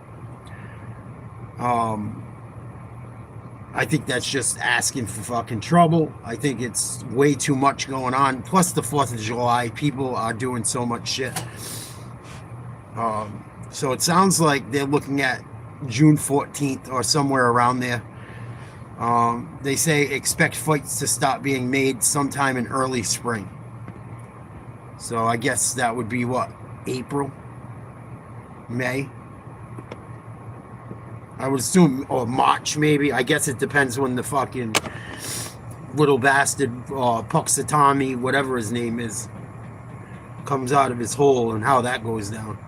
I think that's just asking for fucking trouble. I think it's way too much going on. Plus the 4th of July, people are doing so much shit. So it sounds like they're looking at June 14th or somewhere around there. They say expect fights to stop being made sometime in early spring. So I guess that would be what? April? May? I would assume, or March maybe. I guess it depends when the fucking little bastard, Puxatami, whatever his name is, comes out of his hole and how that goes down.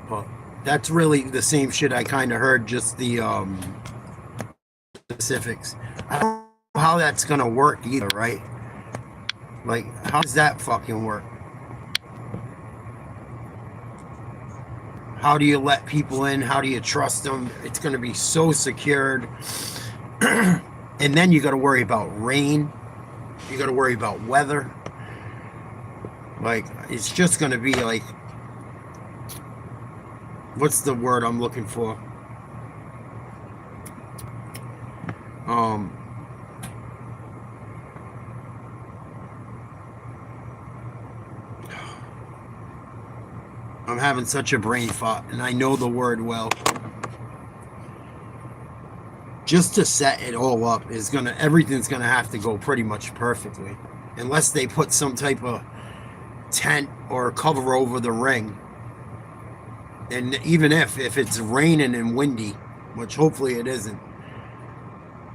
But that's really the same shit I kind of heard, just the specifics. I don't know how that's going to work either, right? Like, how does that fucking work? How do you let people in? How do you trust them? It's going to be so secured. And then you got to worry about rain. You got to worry about weather. Like, it's just going to be like, what's the word I'm looking for? I'm having such a brain fart, and I know the word well. Just to set it all up everything's gonna have to go pretty much perfectly, unless they put some type of tent or cover over the ring. And even if it's raining and windy, which hopefully it isn't,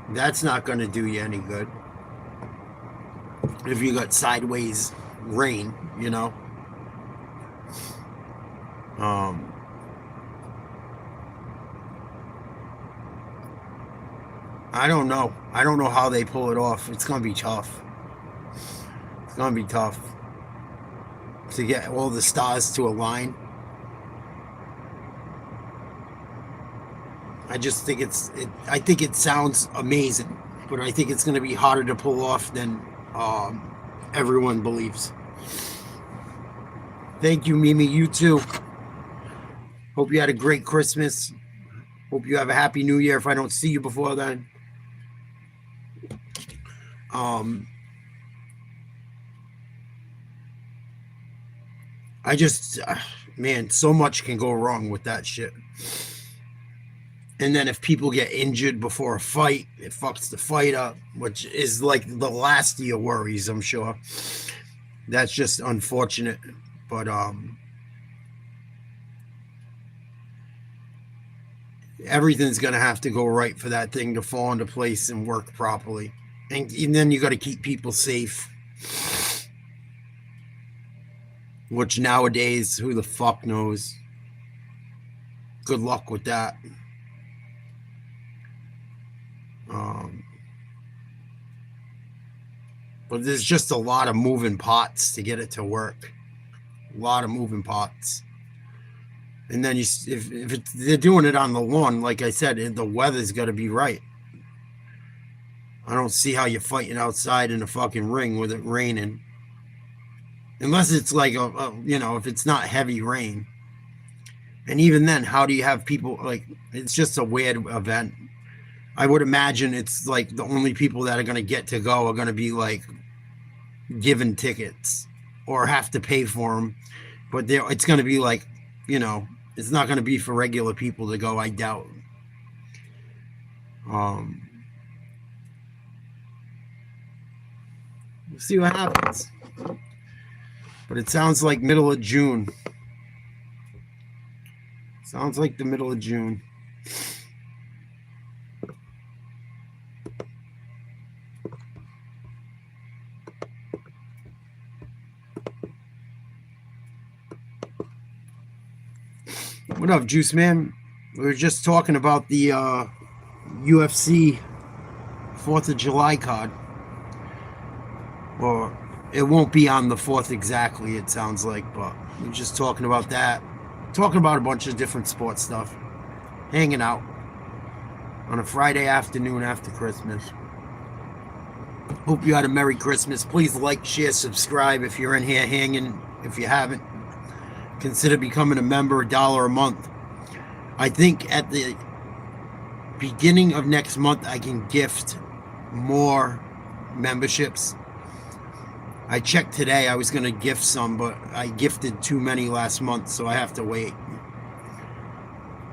that's not gonna do you any good. If you got sideways rain, you know. I don't know. I don't know how they pull it off. It's gonna be tough. It's gonna be tough to get all the stars to align. I just think I think it sounds amazing, but I think it's going to be harder to pull off than everyone believes. Thank you, Mimi. You too. Hope you had a great Christmas. Hope you have a happy New Year. If I don't see you before then, um, I just, man, so much can go wrong with that shit. And then if people get injured before a fight, it fucks the fight up, which is like the last of your worries, I'm sure. That's just unfortunate. But everything's going to have to go right for that thing to fall into place and work properly. And then you got to keep people safe. Which nowadays, who the fuck knows? Good luck with that. But there's just a lot of moving parts to get it to work. A lot of moving parts. And then if they're doing it on the lawn, like I said, the weather's got to be right. I don't see how you're fighting outside in a fucking ring with it raining. Unless it's like if it's not heavy rain. And even then, how do you have people, like, it's just a weird event. I would imagine it's like the only people that are going to get to go are going to be like given tickets or have to pay for them. But it's going to be like, it's not going to be for regular people to go, I doubt. We'll see what happens. But it sounds like middle of June. Sounds like the middle of June. What up, Juice Man? We were just talking about the UFC 4th of July card. Or it won't be on the 4th exactly, it sounds like, but we're just talking about that. Talking about a bunch of different sports stuff. Hanging out on a Friday afternoon after Christmas. Hope you had a Merry Christmas. Please like, share, subscribe if you're in here hanging. If you haven't, consider becoming a member, $1 a month. I think at the beginning of next month, I can gift more memberships. I checked today, I was going to gift some, but I gifted too many last month, so I have to wait,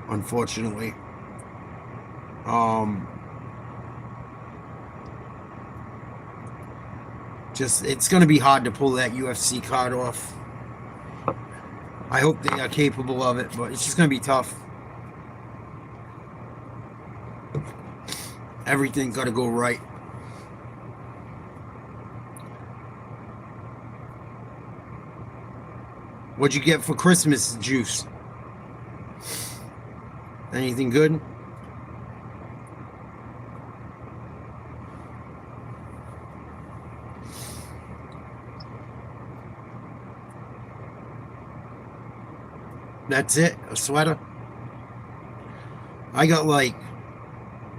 unfortunately. It's going to be hard to pull that UFC card off. I hope they are capable of it, but it's just going to be tough. Everything's got to go right. What'd you get for Christmas, Juice? Anything good? That's it? A sweater? I got like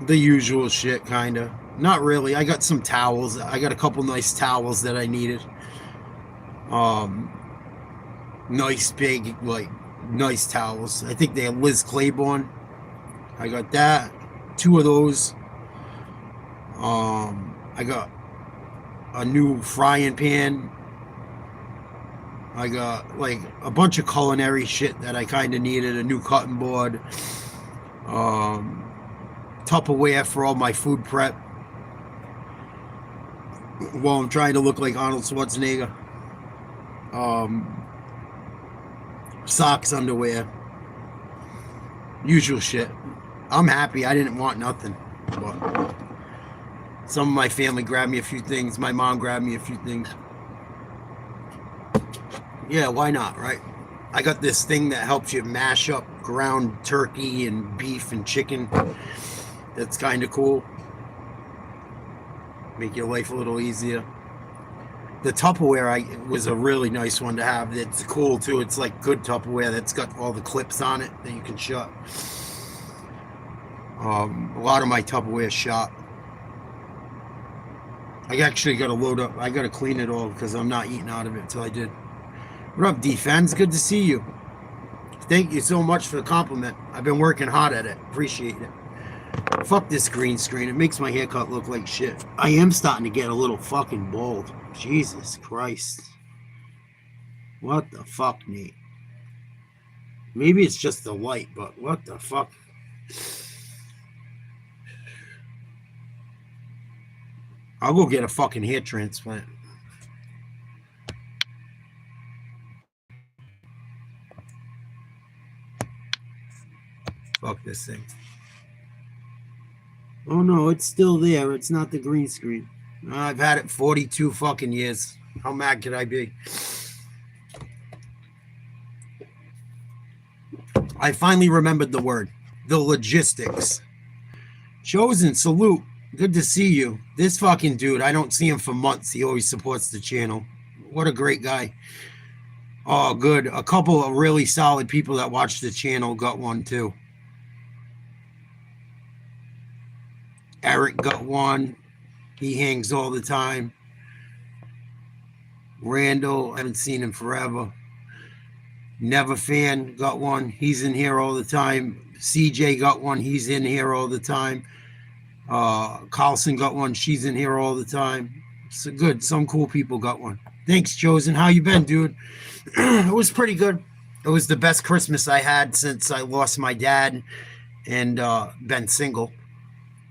the usual shit, kind of. Not really. I got some towels. I got a couple nice towels that I needed. Nice big, like, nice towels. I think they're Liz Claiborne. I got that. 2 of those. I got a new frying pan. I got like a bunch of culinary shit that I kind of needed. A new cutting board. Tupperware for all my food prep. While I'm trying to look like Arnold Schwarzenegger. Socks, underwear. Usual shit. I'm happy. I didn't want nothing. But some of my family grabbed me a few things. My mom grabbed me a few things. Yeah, why not, right? I got this thing that helps you mash up ground turkey and beef and chicken. That's kind of cool. make your life a little easier. The Tupperware was a really nice one to have. It's cool too. It's like good Tupperware that's got all the clips on it that you can shut. A lot of my Tupperware shot. I actually got to load up. I got to clean it all because I'm not eating out of it until I did. What up, D-Fans? Good to see you. Thank you so much for the compliment. I've been working hard at it. Appreciate it. Fuck this green screen. It makes my haircut look like shit. I am starting to get a little fucking bald. Jesus Christ. What the fuck, Nate? Maybe it's just the light, but what the fuck? I'll go get a fucking hair transplant. Fuck this thing. Oh no, it's still there. It's not the green screen. I've had it 42 fucking years. How mad could I be? I finally remembered the word. The logistics. Chosen, salute. Good to see you. This fucking dude, I don't see him for months. He always supports the channel. What a great guy. Oh, good. A couple of really solid people that watch the channel got one too. Eric got one. He hangs all the time. Randall, I haven't seen him forever. Never Fan got one. He's in here all the time. CJ got one. He's in here all the time. Carlson got one. She's in here all the time. So good. Some cool people got one. Thanks, Chosen. How you been, dude? It was pretty good. It was the best Christmas I had since I lost my dad and been single.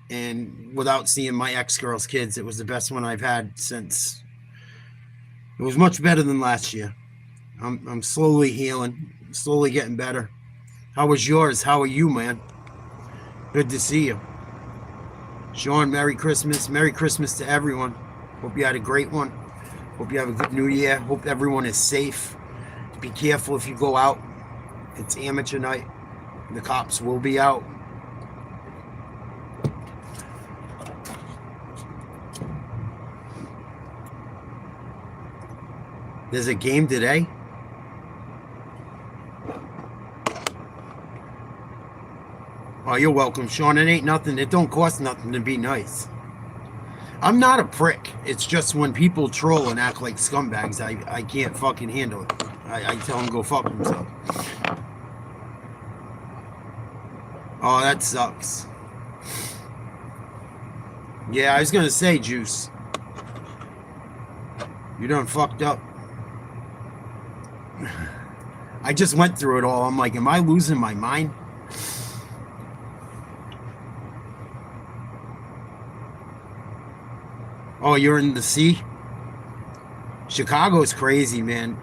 And without seeing my ex-girl's kids, it was the best one I've had since. It was much better than last year. I'm slowly healing, slowly getting better. How was yours? How are you, man? Good to see you. Sean, Merry Christmas. Merry Christmas to everyone. Hope you had a great one. Hope you have a good new year. Hope everyone is safe. Be careful if you go out. It's amateur night. The cops will be out. There's a game today. Oh, you're welcome, Sean. It ain't nothing. It don't cost nothing to be nice. I'm not a prick. It's just when people troll and act like scumbags, I can't fucking handle it. I tell them go fuck themselves. Oh, that sucks. Yeah, I was going to say, Juice. You done fucked up. I just went through it all. I'm like, am I losing my mind? Oh, you're in the sea? Chicago's crazy, man.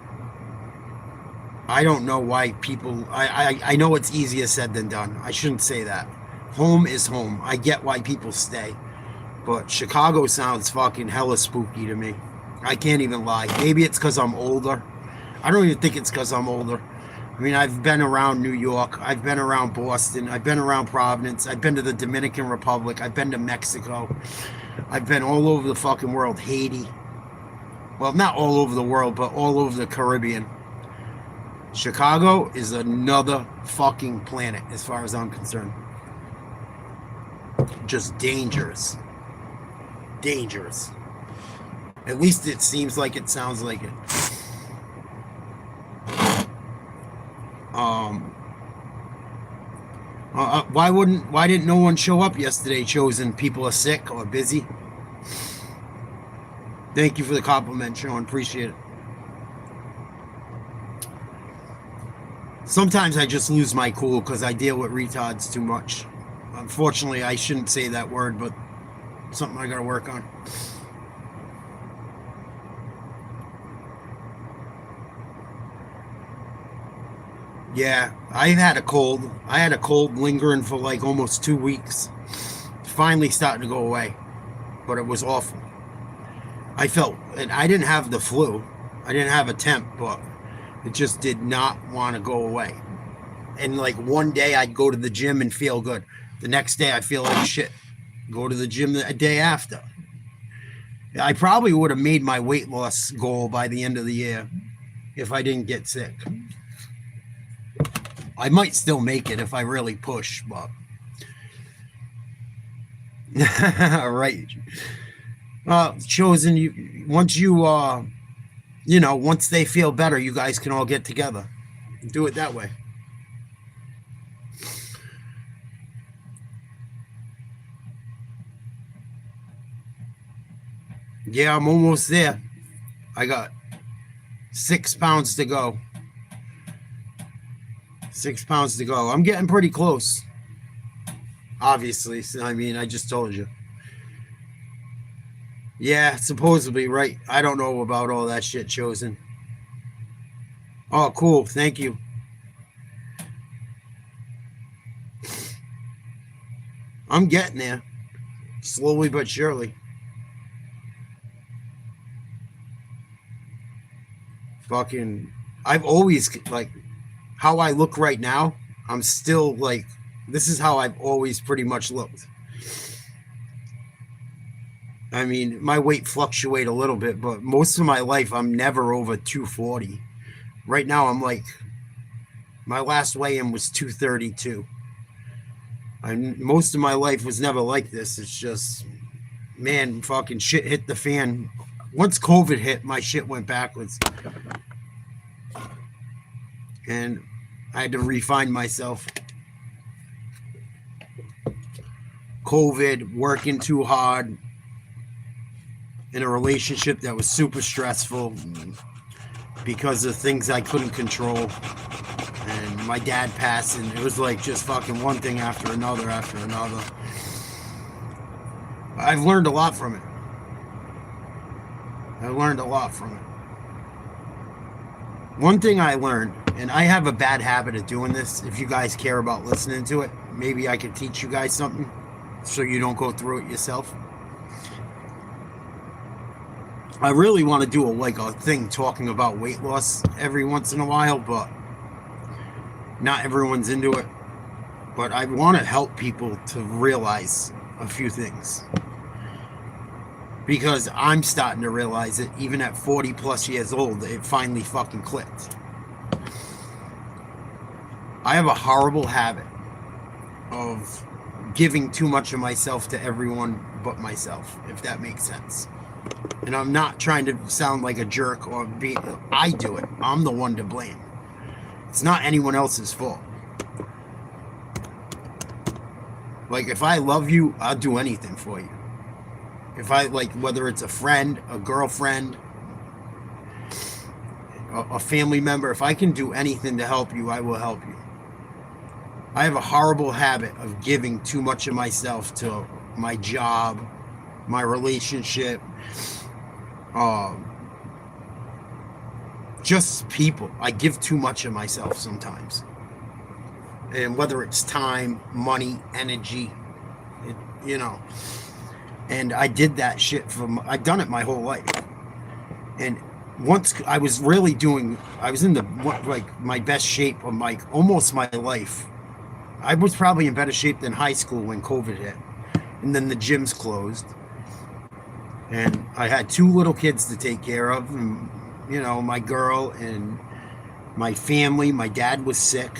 I don't know why people... I know it's easier said than done. I shouldn't say that. Home is home. I get why people stay. But Chicago sounds fucking hella spooky to me. I can't even lie. Maybe it's because I'm older. I don't even think it's because I'm older. I mean, I've been around New York. I've been around Boston. I've been around Providence. I've been to the Dominican Republic. I've been to Mexico. I've been all over the fucking world. Haiti. Well, not all over the world, but all over the Caribbean. Chicago is another fucking planet as far as I'm concerned. Just dangerous. Dangerous. At least it seems like it, sounds like it. Why didn't no one show up yesterday? Chosen, people are sick or busy. Thank you for the compliment, Sean. Appreciate it. Sometimes I just lose my cool because I deal with retards too much. Unfortunately, I shouldn't say that word, but something I gotta work on. Yeah, I've had a cold. I had a cold lingering for like almost 2 weeks. It's finally starting to go away, but it was awful. I felt, and I didn't have the flu. I didn't have a temp, but it just did not want to go away. And like one day I'd go to the gym and feel good. The next day I feel like shit. Go to the gym the day after. I probably would have made my weight loss goal by the end of the year if I didn't get sick. I might still make it if I really push, but right. Chosen, you once you once they feel better, you guys can all get together. Do it that way. Yeah, I'm almost there. I got 6 pounds to go. 6 pounds to go. I'm getting pretty close. Obviously, I mean, I just told you. Yeah, supposedly, right? I don't know about all that shit, Chosen. Oh, cool. Thank you. I'm getting there. Slowly but surely. Fucking, I've always, like, how I look right now, I'm still, like, this is how I've always pretty much looked. I mean, my weight fluctuate a little bit, but most of my life, I'm never over 240. Right now, I'm like, my last weigh-in was 232. Most of my life was never like this. It's just, man, fucking shit hit the fan. Once COVID hit, my shit went backwards. And I had to refine myself. COVID, working too hard in a relationship that was super stressful because of things I couldn't control. And my dad passed, and it was like just fucking one thing after another after another. I've learned a lot from it. I learned a lot from it. One thing I learned, and I have a bad habit of doing this, if you guys care about listening to it, maybe I could teach you guys something so you don't go through it yourself. I really want to do a thing talking about weight loss every once in a while, but not everyone's into it. But I want to help people to realize a few things. Because I'm starting to realize it, even at 40 plus years old, it finally fucking clicked. I have a horrible habit of giving too much of myself to everyone but myself, if that makes sense. And I'm not trying to sound like a jerk or I do it. I'm the one to blame. It's not anyone else's fault. Like, if I love you, I'll do anything for you. If I, like, whether it's a friend, a girlfriend, a family member, if I can do anything to help you, I will help you. I have a horrible habit of giving too much of myself to my job, my relationship, just people. I give too much of myself sometimes. And whether it's time, money, energy, and I did that shit I've done it my whole life. And once I was really I was in my best shape of almost my life. I was probably in better shape than high school when COVID hit. And then the gyms closed. And I had 2 little kids to take care of. And, my girl and my family. My dad was sick,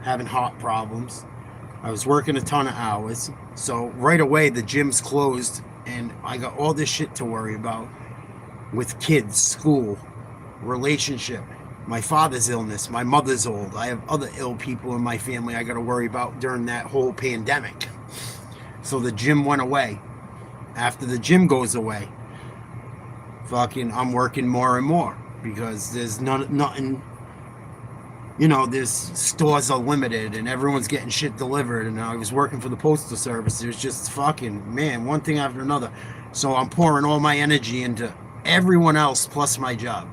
having heart problems. I was working a ton of hours. So right away, the gyms closed. And I got all this shit to worry about with kids, school, relationship. My father's illness, my mother's old. I have other ill people in my family I got to worry about during that whole pandemic. So the gym went away. After the gym goes away, I'm working more and more because there's nothing, there's stores are limited and everyone's getting shit delivered. And I was working for the postal service. There's just one thing after another. So I'm pouring all my energy into everyone else plus my job.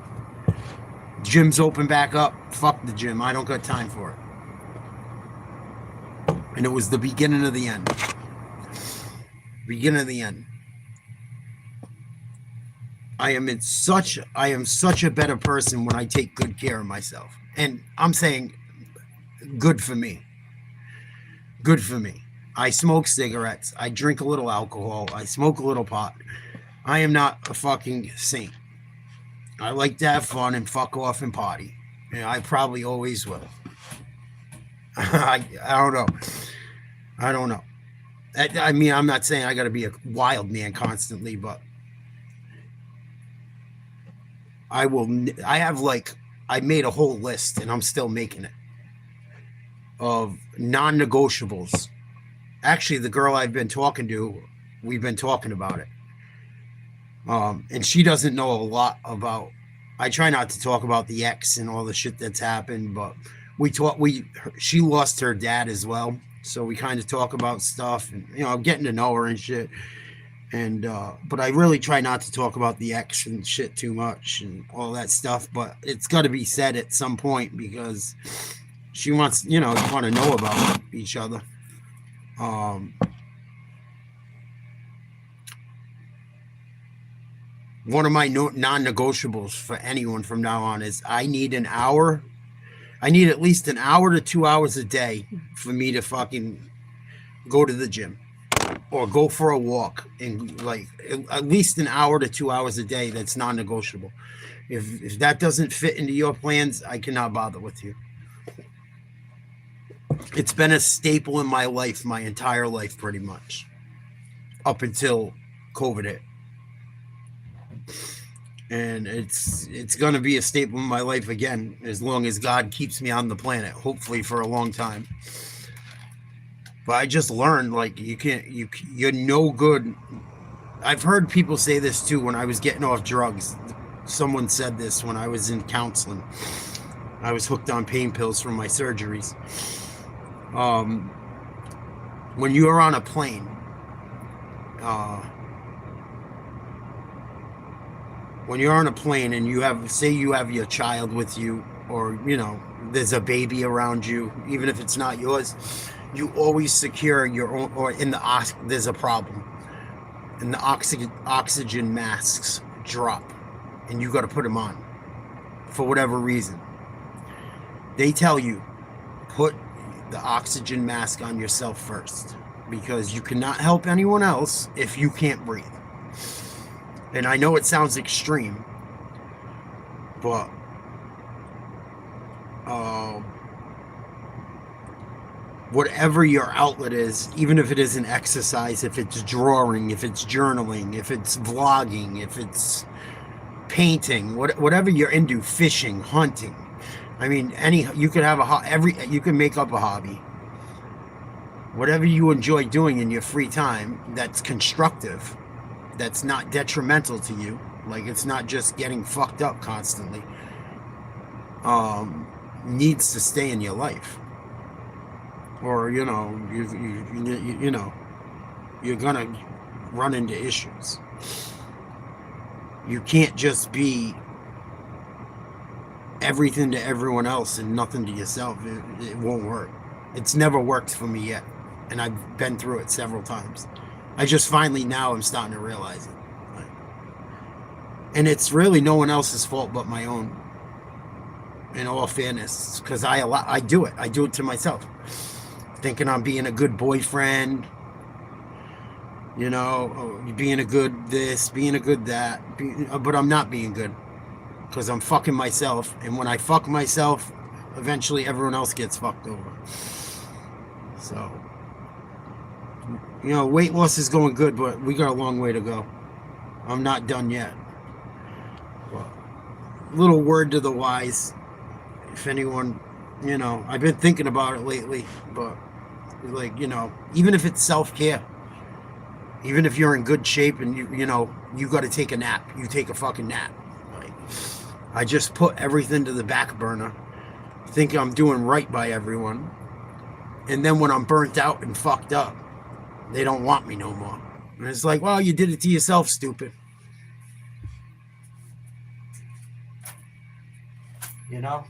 Gym's open back up. Fuck the gym. I don't got time for it. And it was the beginning of the end. Beginning of the end. I am such a better person when I take good care of myself. And I'm saying good for me. Good for me. I smoke cigarettes. I drink a little alcohol. I smoke a little pot. I am not a fucking saint. I like to have fun and fuck off and party. And I probably always will. I don't know. I don't know. I mean, I'm not saying I got to be a wild man constantly, but I will. I have like, I made a whole list and I'm still making it of non negotiables. Actually, the girl I've been talking to, we've been talking about it. And she doesn't know a lot about. I try not to talk about the ex and all the shit that's happened, but we talk. She lost her dad as well, so we kind of talk about stuff and getting to know her and shit. And but I really try not to talk about the ex and shit too much and all that stuff. But it's got to be said at some point because she wants, you want to know about each other. Um, One of my non-negotiables for anyone from now on is I need an hour. I need at least an hour to 2 hours a day for me to fucking go to the gym or go for a walk, and like at least an hour to 2 hours a day. That's non-negotiable. If that doesn't fit into your plans, I cannot bother with you. It's been a staple in my life, my entire life, pretty much, up until COVID hit. And it's going to be a staple in my life again as long as God keeps me on the planet, hopefully for a long time. But I just learned, like, you're no good. I've heard people say this too when I was getting off drugs. Someone said this when I was in counseling. I was hooked on pain pills from my surgeries. When you are on a plane, when you're on a plane and say you have your child with you, or there's a baby around you, even if it's not yours, you always secure your own. Or there's a problem, and the oxygen masks drop, and you got to put them on for whatever reason. They tell you put the oxygen mask on yourself first, because you cannot help anyone else if you can't breathe. And I know it sounds extreme, but whatever your outlet is, even if it isn't exercise, if it's drawing, if it's journaling, if it's vlogging, if it's painting, whatever you're into, fishing, hunting. I mean, you could have you can make up a hobby. Whatever you enjoy doing in your free time that's constructive, that's not detrimental to you, like it's not just getting fucked up constantly, needs to stay in your life. Or you're gonna run into issues. You can't just be everything to everyone else and nothing to yourself. It won't work. It's never worked for me yet, and I've been through it several times. I just finally now I'm starting to realize it. And it's really no one else's fault but my own, in all fairness, because I do it. I do it to myself. Thinking I'm being a good boyfriend, being a good this, being a good that, but I'm not being good, because I'm fucking myself. And when I fuck myself, eventually everyone else gets fucked over. So, weight loss is going good, but we got a long way to go. I'm not done yet. Well, little word to the wise. If anyone, I've been thinking about it lately, but like, even if it's self-care, even if you're in good shape and you got to take a nap, you take a fucking nap. Like, I just put everything to the back burner, think I'm doing right by everyone, and then when I'm burnt out and fucked up, they don't want me no more. And it's like, well, you did it to yourself, stupid. You know?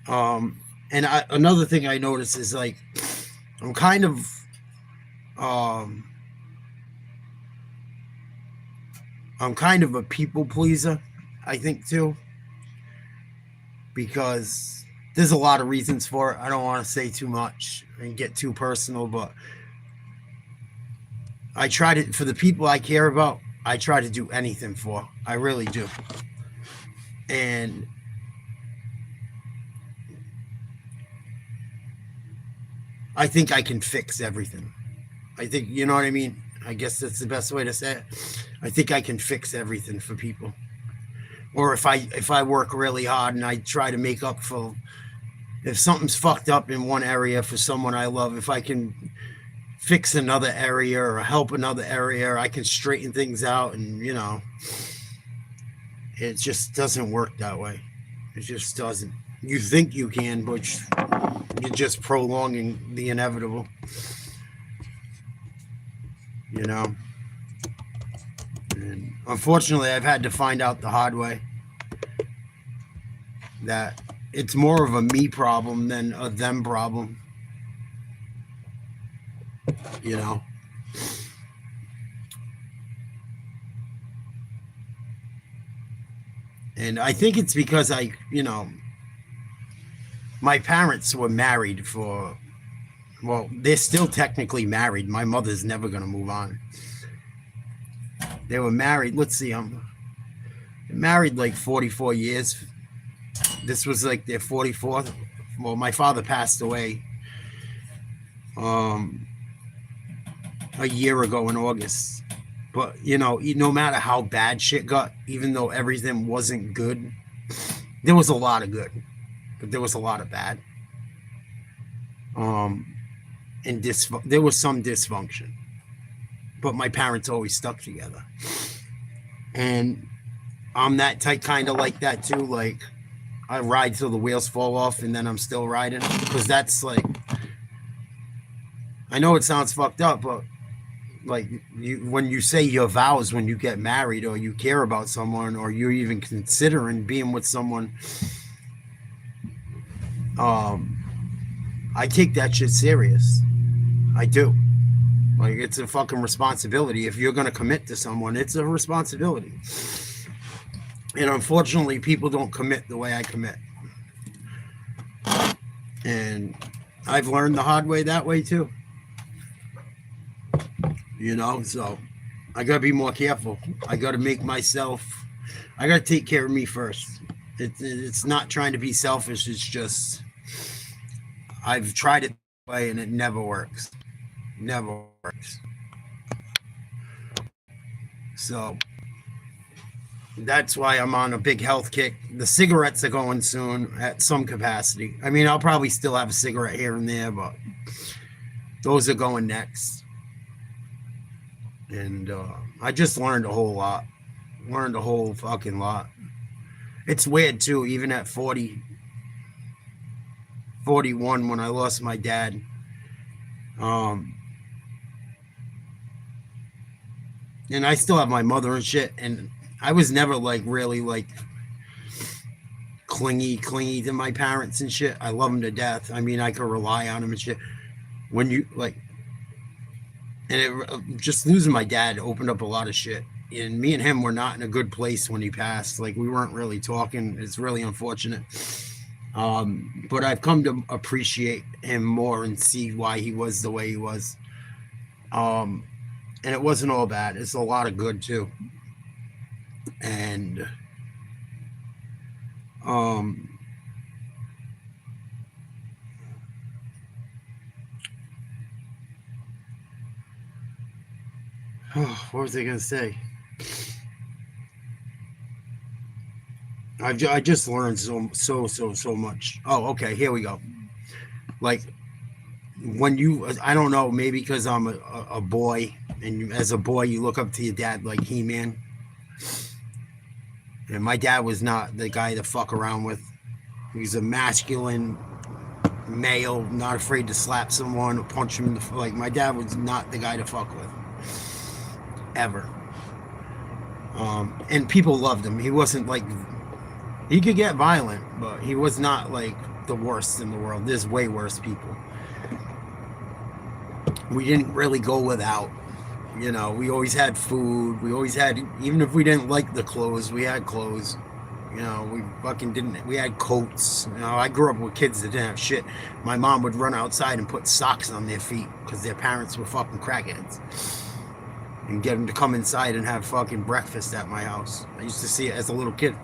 Another thing I notice is like I'm kind of um I'm kind of a people pleaser, I think too, because there's a lot of reasons for it. I don't want to say too much and get too personal, but I try to, for the people I care about, I try to do anything for. I really do. And I think I can fix everything. I think, you know what I mean? I guess that's the best way to say it. I think I can fix everything for people. Or if I work really hard and I try to make up for if something's fucked up in one area for someone I love, if I can fix another area or help another area, I can straighten things out. And it just doesn't work that way. It just doesn't. You think you can, but you're just prolonging the inevitable. You know. And unfortunately, I've had to find out the hard way that it's more of a me problem than a them problem. You know. And I think it's because my parents were married for, well, they're still technically married. My mother's never going to move on. They were married. Let's see, I'm married like 44 years. This was like their 44th. Well, my father passed away a year ago in August. But, no matter how bad shit got, even though everything wasn't good, there was a lot of good, but there was a lot of bad. And there was some dysfunction. But my parents always stuck together. And I'm that type, kind of like that too. Like, I ride till the wheels fall off and then I'm still riding. Because that's like, I know it sounds fucked up, but like when you say your vows when you get married or you care about someone or you're even considering being with someone, I take that shit serious. I do. Like, it's a fucking responsibility. If you're going to commit to someone, it's a responsibility. And unfortunately, people don't commit the way I commit. And I've learned the hard way that way too. So I got to be more careful. I got to I got to take care of me first. It's not trying to be selfish. It's just, I've tried it that way and it never works. Never works. So that's why I'm on a big health kick. The cigarettes are going soon at some capacity. I mean, I'll probably still have a cigarette here and there, but those are going next. And I just learned a whole lot. Learned a whole fucking lot. It's weird too, even at 41 when I lost my dad. And I still have my mother and shit, and I was never like really like clingy to my parents and shit. I love them to death. I mean, I could rely on them and shit. When you like, and just losing my dad opened up a lot of shit. And me and him were not in a good place when he passed. Like, we weren't really talking. It's really unfortunate. But I've come to appreciate him more and see why he was the way he was. And it wasn't all bad. It's a lot of good too. And what was I gonna say? I just learned so much. Oh, okay, here we go. Like, I don't know, maybe because I'm a boy, and as a boy you look up to your dad like He-Man. And my dad was not the guy to fuck around with. He's a masculine male, not afraid to slap someone or punch him. Like, my dad was not the guy to fuck with, ever. And people loved him. He wasn't like, he could get violent, but he was not like the worst in the world. There's way worse people. We didn't really go without. You know, we always had food. We always had, even if we didn't like the clothes, we had clothes. You know, we fucking didn't. We had coats. You know, I grew up with kids that didn't have shit. My mom would run outside and put socks on their feet because their parents were fucking crackheads, and get them to come inside and have fucking breakfast at my house. I used to see it as a little kid.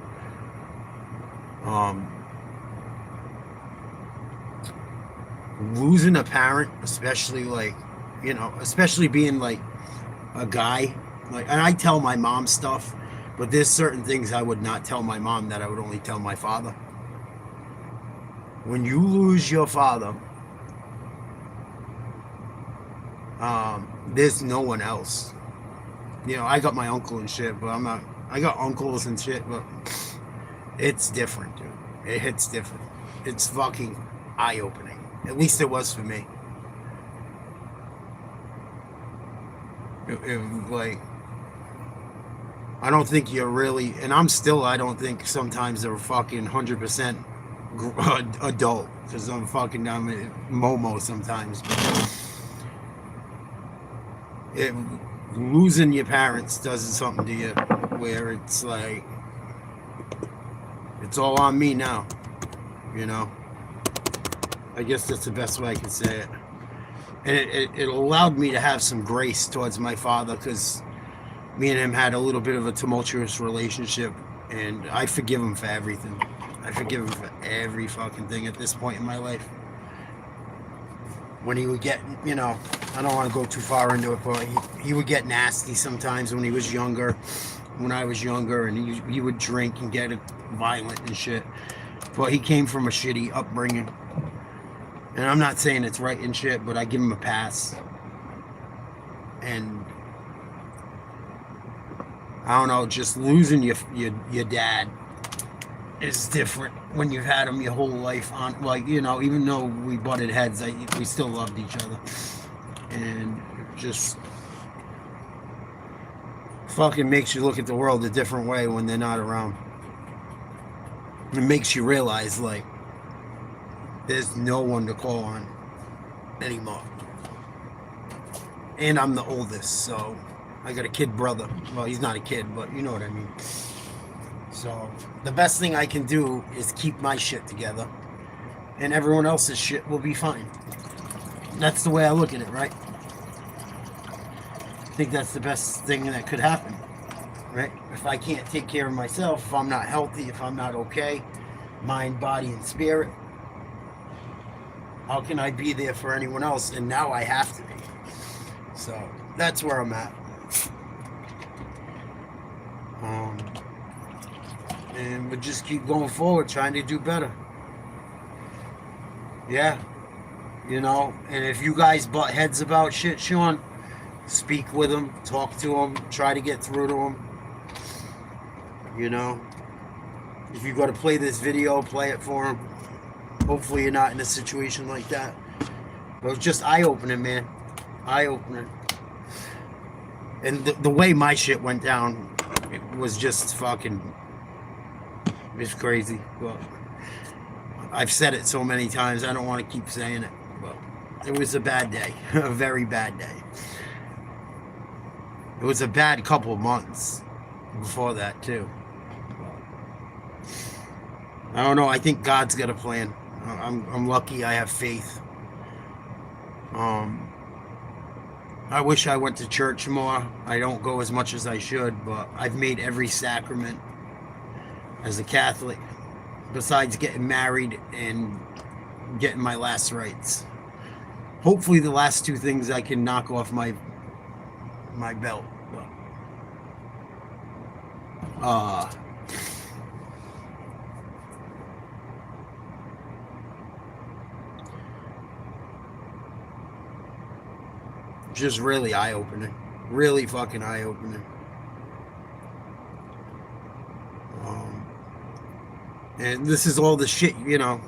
Losing a parent, especially like, you know, especially being like a guy, like, and I tell my mom stuff, but there's certain things I would not tell my mom that I would only tell my father. When you lose your father, there's no one else. You know, I got my uncle and shit, but I'm not. I got uncles and shit, but it's different, dude. It hits different. It's fucking eye-opening. At least it was for me. Like, I don't think you're really, and I don't think sometimes they're fucking 100% adult, because I'm fucking down with Momo sometimes. But losing your parents does something to you where it's like, it's all on me now, you know? I guess that's the best way I can say it. And it allowed me to have some grace towards my father, because me and him had a little bit of a tumultuous relationship, and I forgive him for everything. I forgive him for every fucking thing at this point in my life. When he would get, you know, I don't want to go too far into it, but he would get nasty sometimes when he was younger, when I was younger, and he would drink and get violent and shit. But he came from a shitty upbringing. And I'm not saying it's right and shit, but I give him a pass. And I don't know, just losing your dad is different when you've had him your whole life on. Like, you know, even though we butted heads, we still loved each other. And it just fucking makes you look at the world a different way when they're not around. It makes you realize, like, there's no one to call on anymore. And I'm the oldest, so I got a kid brother. Well, he's not a kid, but you know what I mean. So the best thing I can do is keep my shit together, and everyone else's shit will be fine. That's the way I look at it, right? I think that's the best thing that could happen, right? If I can't take care of myself, if I'm not healthy, if I'm not okay, mind, body, and spirit, how can I be there for anyone else? And now I have to be. So that's where I'm at. And we'll just keep going forward, trying to do better. Yeah. You know, and if you guys butt heads about shit, Sean, speak with them, talk to them, try to get through to them. You know, if you got to play this video, play it for them. Hopefully you're not in a situation like that. But it was just eye-opening, man. Eye-opening. And the way my shit went down, it was just fucking, it's crazy. Well, I've said it so many times, I don't want to keep saying it. But it was a bad day. A very bad day. It was a bad couple of months before that, too. I don't know. I think God's got a plan. I'm lucky. I have faith. I wish I went to church more. I don't go as much as I should, but I've made every sacrament as a Catholic, besides getting married and getting my last rites. Hopefully the last two things I can knock off my belt. Just really eye-opening. Really fucking eye-opening. And this is all the shit, you know,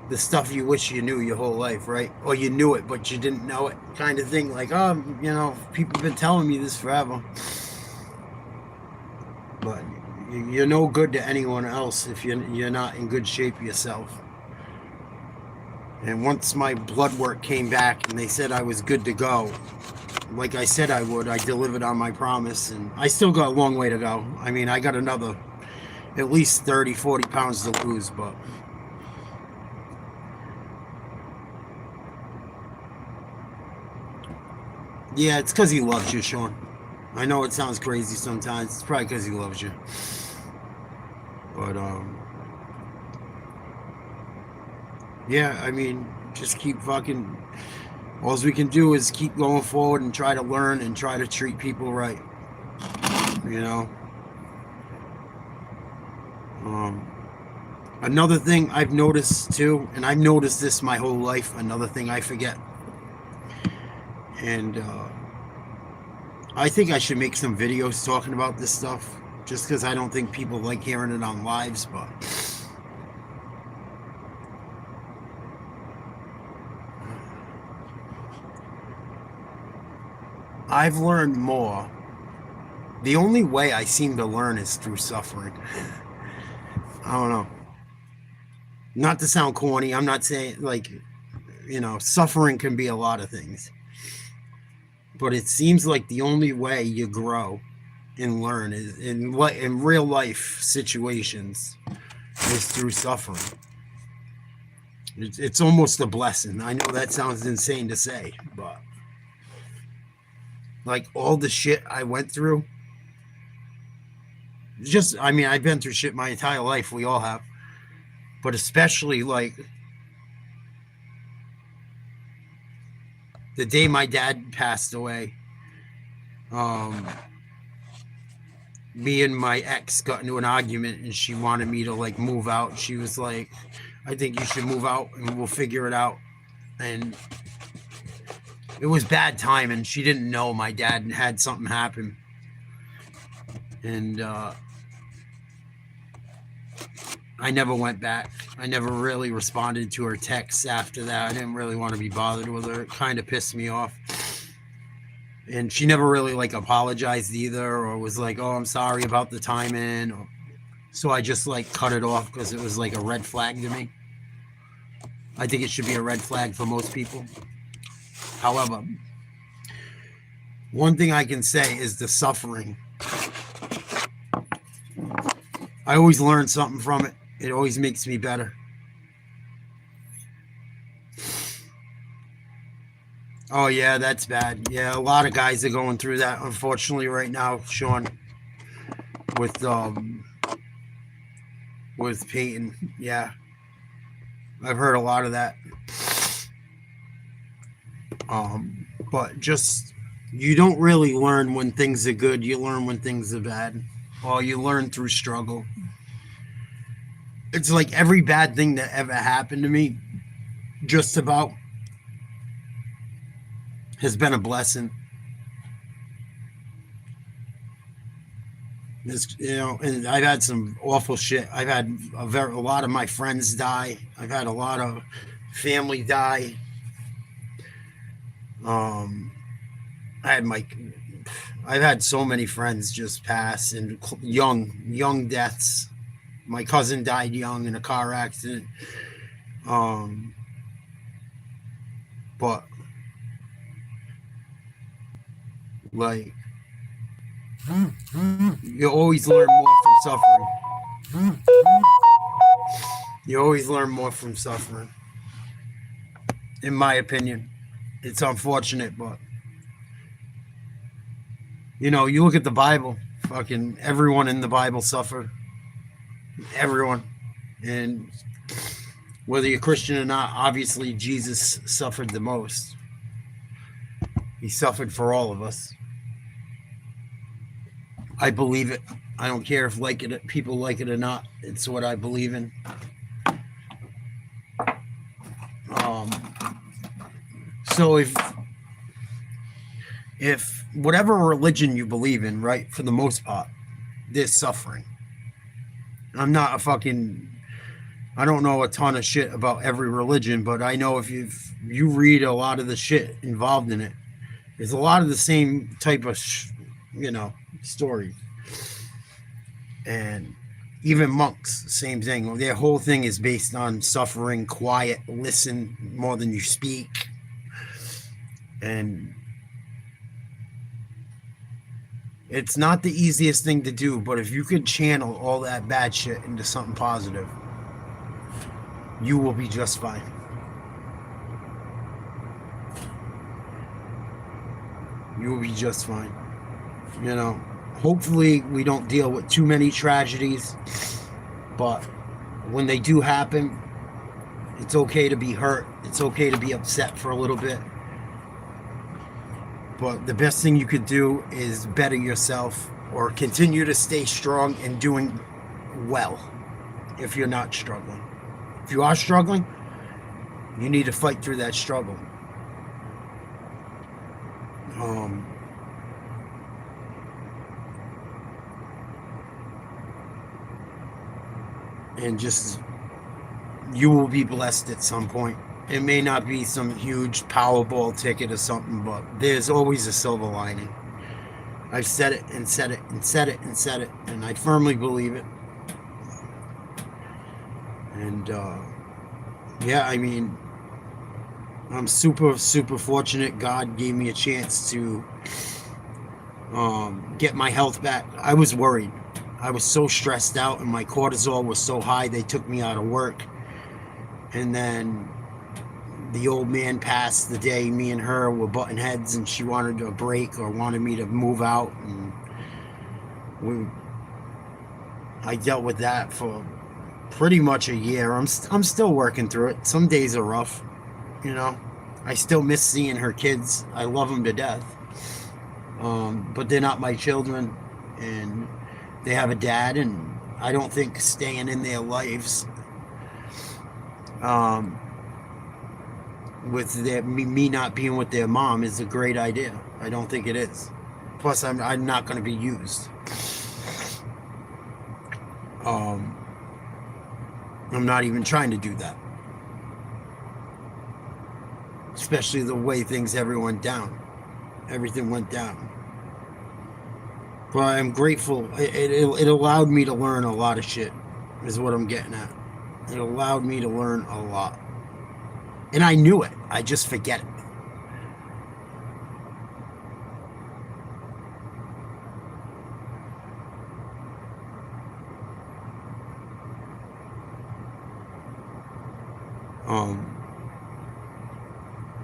the stuff you wish you knew your whole life, right? Or you knew it, but you didn't know it, kind of thing. Like, oh, you know, people have been telling me this forever. But You're no good to anyone else if you're not in good shape yourself. And once my blood work came back and they said I was good to go, like I said I would, I delivered on my promise, and I still got a long way to go. I mean, I got another at least 30, 40 pounds to lose, but yeah, it's because he loves you, Sean. I know it sounds crazy sometimes. It's probably because he loves you. But, yeah, I mean, just keep fucking. All we can do is keep going forward and try to learn and try to treat people right. You know? Um, Another thing I've noticed too, and I've noticed this my whole life, another thing I forget. And I think I should make some videos talking about this stuff, just because I don't think people like hearing it on lives, but I've learned more. The only way I seem to learn is through suffering. I don't know. Not to sound corny, I'm not saying, like, suffering can be a lot of things. But it seems like the only way you grow and learn is in real life situations is through suffering. It's almost a blessing. I know that sounds insane to say, but like all the shit I went through, just I mean, I've been through shit my entire life. We all have, but especially like the day my dad passed away. Um, Me and my ex got into an argument, and she wanted me to like move out. She was like, "I think you should move out, and we'll figure it out." And it was bad timing. She didn't know my dad had something happen, and I never went back. I never really responded to her texts after that. I didn't really want to be bothered with her. It kind of pissed me off. And she never really like apologized either, or was like, "Oh, I'm sorry about the timing." So I just like cut it off because it was like a red flag to me. I think it should be a red flag for most people. However, one thing I can say is the suffering. I always learn something from it. It always makes me better. Oh yeah, that's bad. Yeah, a lot of guys are going through that unfortunately right now, Sean. With with Peyton. Yeah. I've heard a lot of that. But just you don't really learn when things are good, you learn when things are bad. Or you learn through struggle. It's like every bad thing that ever happened to me, just about, has been a blessing. And I've had some awful shit. I've had a lot of my friends die. I've had a lot of family die. Um, I had my, I've had so many friends just pass, and young deaths. My cousin died young in a car accident. Um, but like, you always learn more from suffering. You always learn more from suffering. In my opinion, it's unfortunate, but you look at the Bible. Fucking everyone in the Bible suffered. Everyone, and whether you're Christian or not, obviously Jesus suffered the most. He suffered for all of us. I believe it. I don't care if people like it or not. It's what I believe in. Um, so if whatever religion you believe in, right, for the most part, there's suffering. I'm not a fucking. I don't know a ton of shit about every religion, but I know if you read a lot of the shit involved in it, there's a lot of the same type of story. And even monks, same thing. Their whole thing is based on suffering, quiet, listen more than you speak. And it's not the easiest thing to do, but if you could channel all that bad shit into something positive, you will be just fine. You will be just fine. You know, hopefully we don't deal with too many tragedies, but when they do happen, it's okay to be hurt. It's okay to be upset for a little bit. But the best thing you could do is better yourself or continue to stay strong and doing well if you're not struggling. If you are struggling, you need to fight through that struggle. And just, you will be blessed at some point. It may not be some huge Powerball ticket or something, but there's always a silver lining. I've said it and said it and said it and said it, and I firmly believe it. And yeah, I mean, I'm super, super fortunate. God gave me a chance to get my health back. I was worried. I was so stressed out, and my cortisol was so high, they took me out of work. And then the old man passed the day me and her were butting heads, and she wanted a break or wanted me to move out. And I dealt with that for pretty much a year. I'm still working through it. Some days are rough, you know. I still miss seeing her kids. I love them to death. But they're not my children, and they have a dad, and I don't think staying in their lives with me not being with their mom is a great idea. I don't think it is. Plus, I'm not going to be used. I'm not even trying to do that. Especially the way everything went down. But I'm grateful. It allowed me to learn a lot of shit, is what I'm getting at. It allowed me to learn a lot. And I knew it. I just forget it.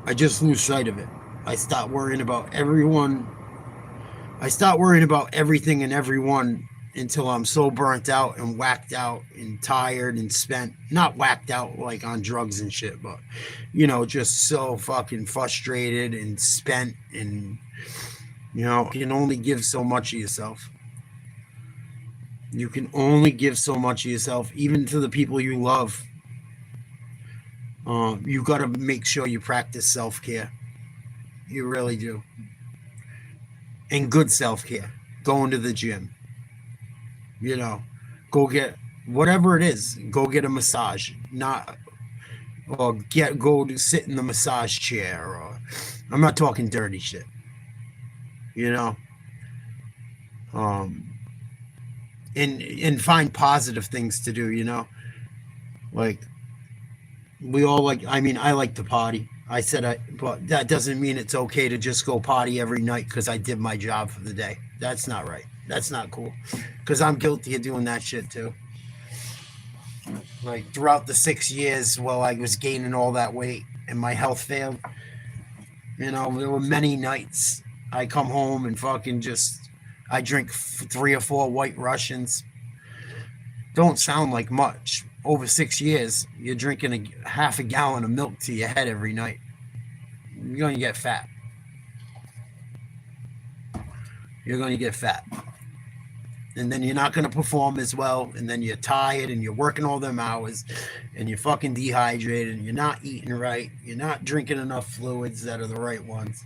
I just lose sight of it. I stop worrying about everyone. I stop worrying about everything and everyone until I'm so burnt out and whacked out and tired and spent. Not whacked out like on drugs and shit, but, you know, just so fucking frustrated and spent. And, you know, you can only give so much of yourself. You can only give so much of yourself, even to the people you love. You got to make sure you practice self-care. You really do. And good self-care. Going to the gym. You know, go get whatever it is. Go get a massage. Not or go to sit in the massage chair. Or I'm not talking dirty shit. You know, um, and find positive things to do. You know, like we all like. I mean, I like to party. But that doesn't mean it's okay to just go party every night because I did my job for the day. That's not right. That's not cool. Because I'm guilty of doing that shit too. Like throughout the 6 years while I was gaining all that weight and my health failed, you know, there were many nights I come home and fucking I drink 3 or 4 White Russians. Don't sound like much. Over 6 years, you're drinking half a gallon of milk to your head every night. You're going to get fat. You're going to get fat. And then you're not going to perform as well. And then you're tired and you're working all them hours and you're fucking dehydrated and you're not eating right. You're not drinking enough fluids that are the right ones.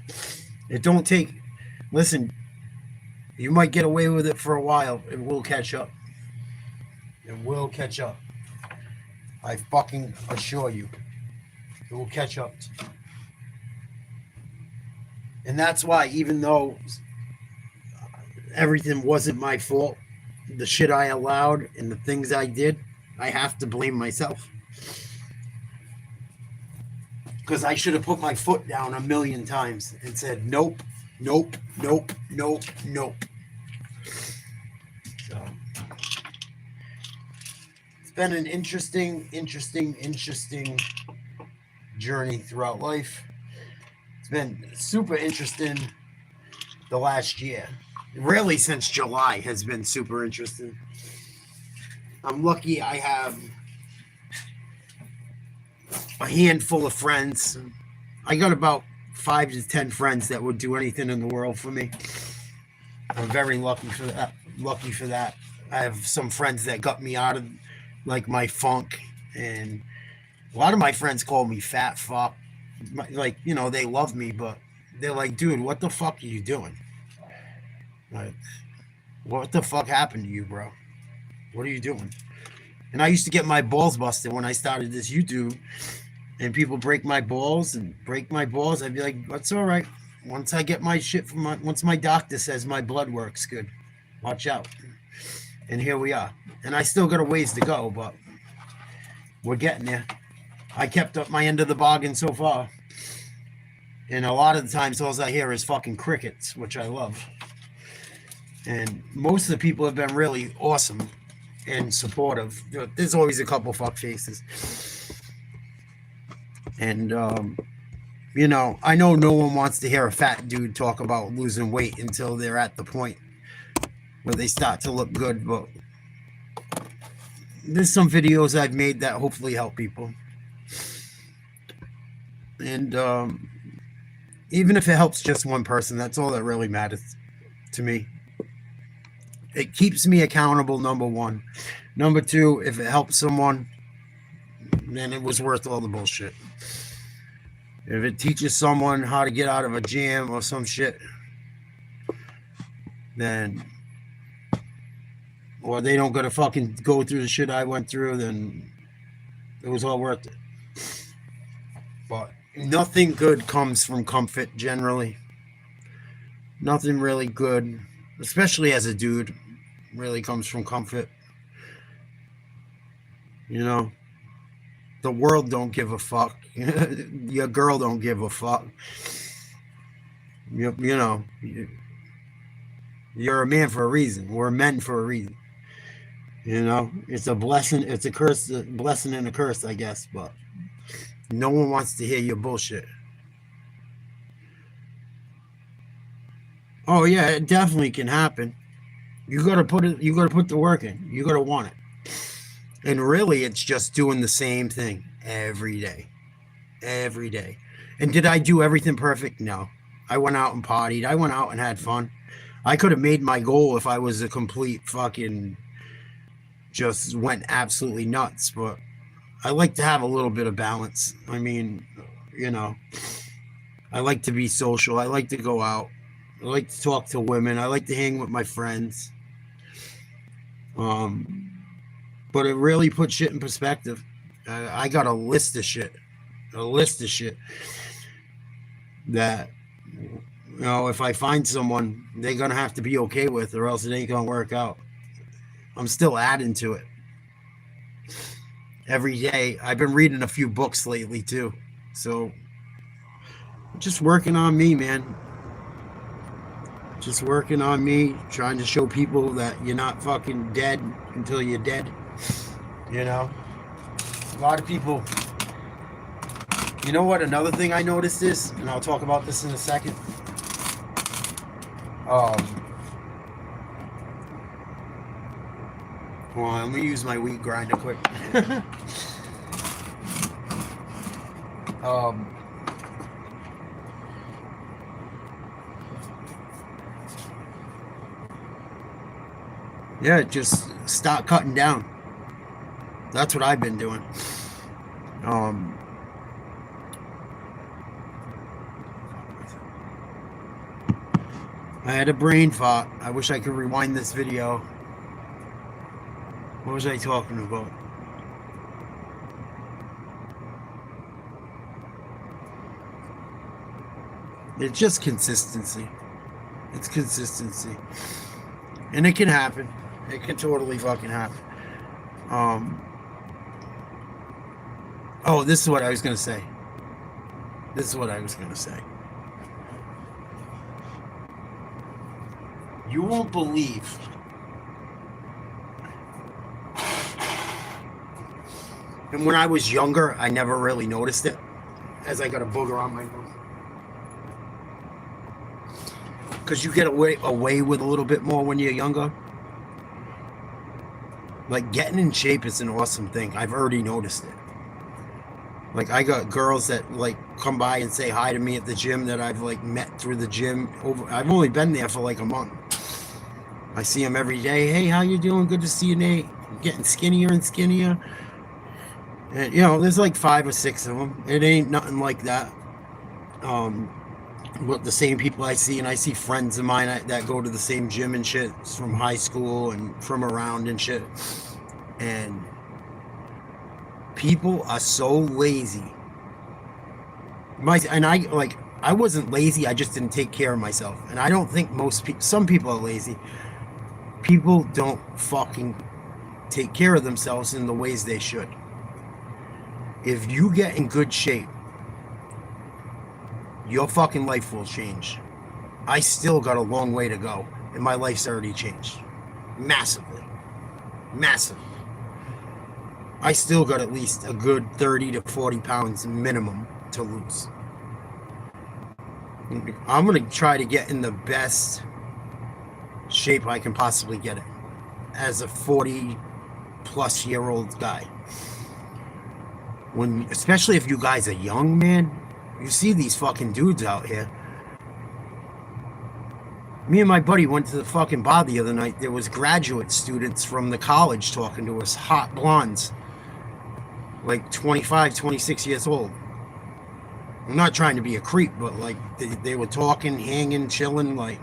It don't take, listen, you might get away with it for a while. It will catch up. It will catch up. I fucking assure you. It will catch up. And that's why, even though everything wasn't my fault, the shit I allowed and the things I did, I have to blame myself. Because I should have put my foot down a million times and said, nope, nope, nope, nope, nope. So it's been an interesting journey throughout life. It's been super interesting the last year. Really, since July has been super interesting. I'm lucky I have a handful of friends. I got about 5 to 10 friends that would do anything in the world for me. I'm very lucky for that. I have some friends that got me out of like my funk, and a lot of my friends call me fat fuck. Like, you know, they love me, but they're like, dude, what the fuck are you doing? Like, what the fuck happened to you, bro? What are you doing? And I used to get my balls busted when I started this YouTube, and people break my balls. I'd be like, that's all right. Once I get my shit once my doctor says my blood works good, watch out. And here we are. And I still got a ways to go, but we're getting there. I kept up my end of the bargain so far. And a lot of the times, all I hear is fucking crickets, which I love. And most of the people have been really awesome and supportive. There's always a couple fuck faces. And, you know, I know no one wants to hear a fat dude talk about losing weight until they're at the point where they start to look good. But there's some videos I've made that hopefully help people. And even if it helps just one person, that's all that really matters to me. It keeps me accountable, number one. Number two, if it helps someone, then it was worth all the bullshit. If it teaches someone how to get out of a jam or some shit, then, or they don't gotta fucking go through the shit I went through, then it was all worth it. But nothing good comes from comfort, generally. Nothing really good, especially as a dude, really comes from comfort. You know, the world don't give a fuck. Your girl don't give a fuck. You know, you're a man for a reason. We're men for a reason. You know, it's a blessing. It's a curse, a blessing and a curse, I guess. But no one wants to hear your bullshit. Oh yeah, it definitely can happen. You gotta put it. You gotta put the work in. You gotta want it. And really, it's just doing the same thing every day. Every day. And did I do everything perfect? No. I went out and partied. I went out and had fun. I could have made my goal if I was a complete fucking just went absolutely nuts. But I like to have a little bit of balance. I mean, you know, I like to be social. I like to go out. I like to talk to women. I like to hang with my friends. But it really puts shit in perspective. I got a list of shit that, you know, if I find someone, they're gonna have to be okay with, or else it ain't gonna work out. I'm still adding to it every day. I've been reading a few books lately too, so just working on me, man. Just working on me, trying to show people that you're not fucking dead until you're dead. You know, a lot of people. You know what? Another thing I noticed is, and I'll talk about this in a second. Hold on, let me use my weed grinder quick. Yeah, just start cutting down. That's what I've been doing. I had a brain fart. I wish I could rewind this video. What was I talking about? It's just consistency. It's consistency. And it can happen. It can totally fucking happen. Um, oh, this is what I was gonna say. This is what I was gonna say. You won't believe. And when I was younger, I never really noticed it. As I got a booger on my nose. Because you get away with a little bit more when you're younger. Like, getting in shape is an awesome thing. I've already noticed it. Like, I got girls that, like, come by and say hi to me at the gym that I've, like, met through the gym. I've only been there for, like, a month. I see them every day. Hey, how you doing? Good to see you, Nate. I'm getting skinnier and skinnier. And, you know, there's, like, 5 or 6 of them. It ain't nothing like that. But the same people I see, and I see friends of mine that go to the same gym and shit from high school and from around and shit. And people are so lazy. I wasn't lazy, I just didn't take care of myself. And I don't think some people are lazy. People don't fucking take care of themselves in the ways they should. If you get in good shape, your fucking life will change. I still got a long way to go, and my life's already changed. Massively. Massively. I still got at least a good 30 to 40 pounds minimum to lose. I'm going to try to get in the best shape I can possibly get in as a 40-plus-year-old guy. Especially if you guys are young, man. You see these fucking dudes out here. Me and my buddy went to the fucking bar the other night. There was graduate students from the college talking to us, hot blondes, like 25, 26 years old. I'm not trying to be a creep, but like they were talking, hanging, chilling. Like,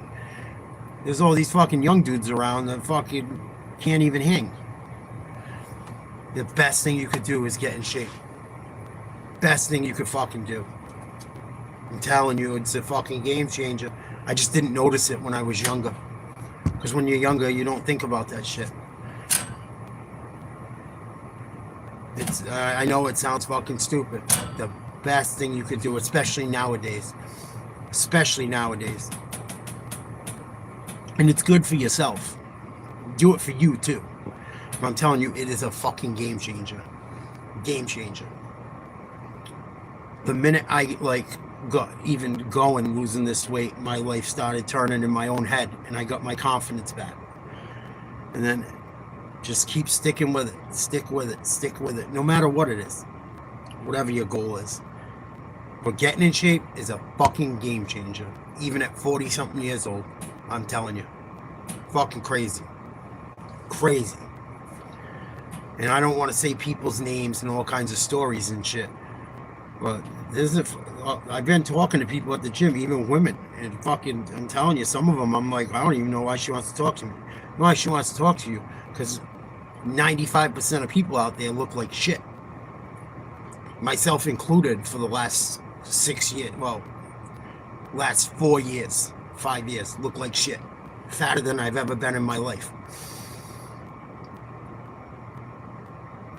there's all these fucking young dudes around that fucking can't even hang. The best thing you could do is get in shape. Best thing you could fucking do. I'm telling you, it's a fucking game changer. I just didn't notice it when I was younger. Because when you're younger, you don't think about that shit. I know it sounds fucking stupid. The best thing you could do, especially nowadays. Especially nowadays. And it's good for yourself. Do it for you, too. But I'm telling you, it is a fucking game changer. Game changer. The minute I, got even going, losing this weight, my life started turning in my own head, and I got my confidence back. And then just keep sticking with it. Stick with it. Stick with it. No matter what it is. Whatever your goal is. But getting in shape is a fucking game changer. Even at 40-something years old. I'm telling you. Fucking crazy. Crazy. And I don't want to say people's names and all kinds of stories and shit. But I've been talking to people at the gym, even women, and fucking, I'm telling you, some of them, I'm like, I don't even know why she wants to talk to me. Why she wants to talk to you? Because 95% of people out there look like shit. Myself included, for the last 6 years, last 4 years, 5 years, look like shit. Fatter than I've ever been in my life.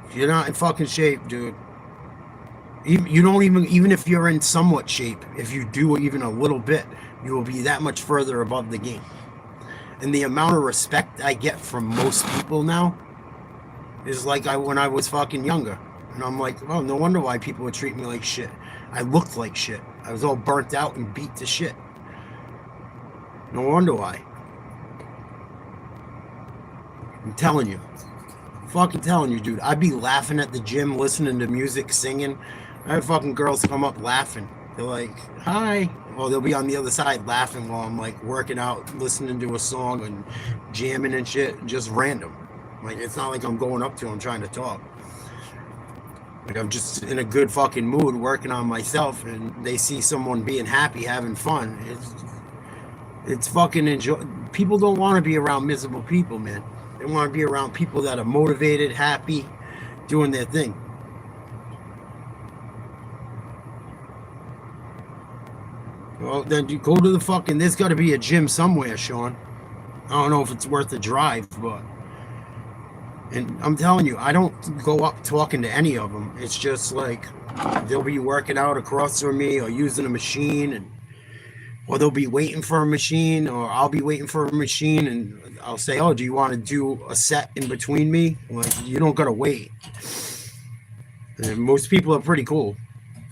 If you're not in fucking shape, dude, you don't even if you're in somewhat shape, if you do even a little bit, you will be that much further above the game. And the amount of respect I get from most people now is like when I was fucking younger. And I'm like, oh, no wonder why people would treat me like shit. I looked like shit. I was all burnt out and beat to shit. No wonder why. I'm telling you. Fucking telling you, dude. I'd be laughing at the gym, listening to music, singing. I had fucking girls come up laughing. They're like, hi. Well, they'll be on the other side laughing while I'm like working out, listening to a song and jamming and shit, just random. Like, it's not like I'm going up to them trying to talk. Like, I'm just in a good fucking mood working on myself, and they see someone being happy, having fun. It's fucking enjoy. People don't want to be around miserable people, man. They want to be around people that are motivated, happy, doing their thing. Well, then you go to there's got to be a gym somewhere, Sean. I don't know if it's worth the drive, but And I'm telling you, I don't go up talking to any of them. It's just like they'll be working out across from me or using a machine, and or they'll be waiting for a machine, or I'll be waiting for a machine, and I'll say, "Oh, do you want to do a set in between me?" Like, you don't gotta wait. And most people are pretty cool,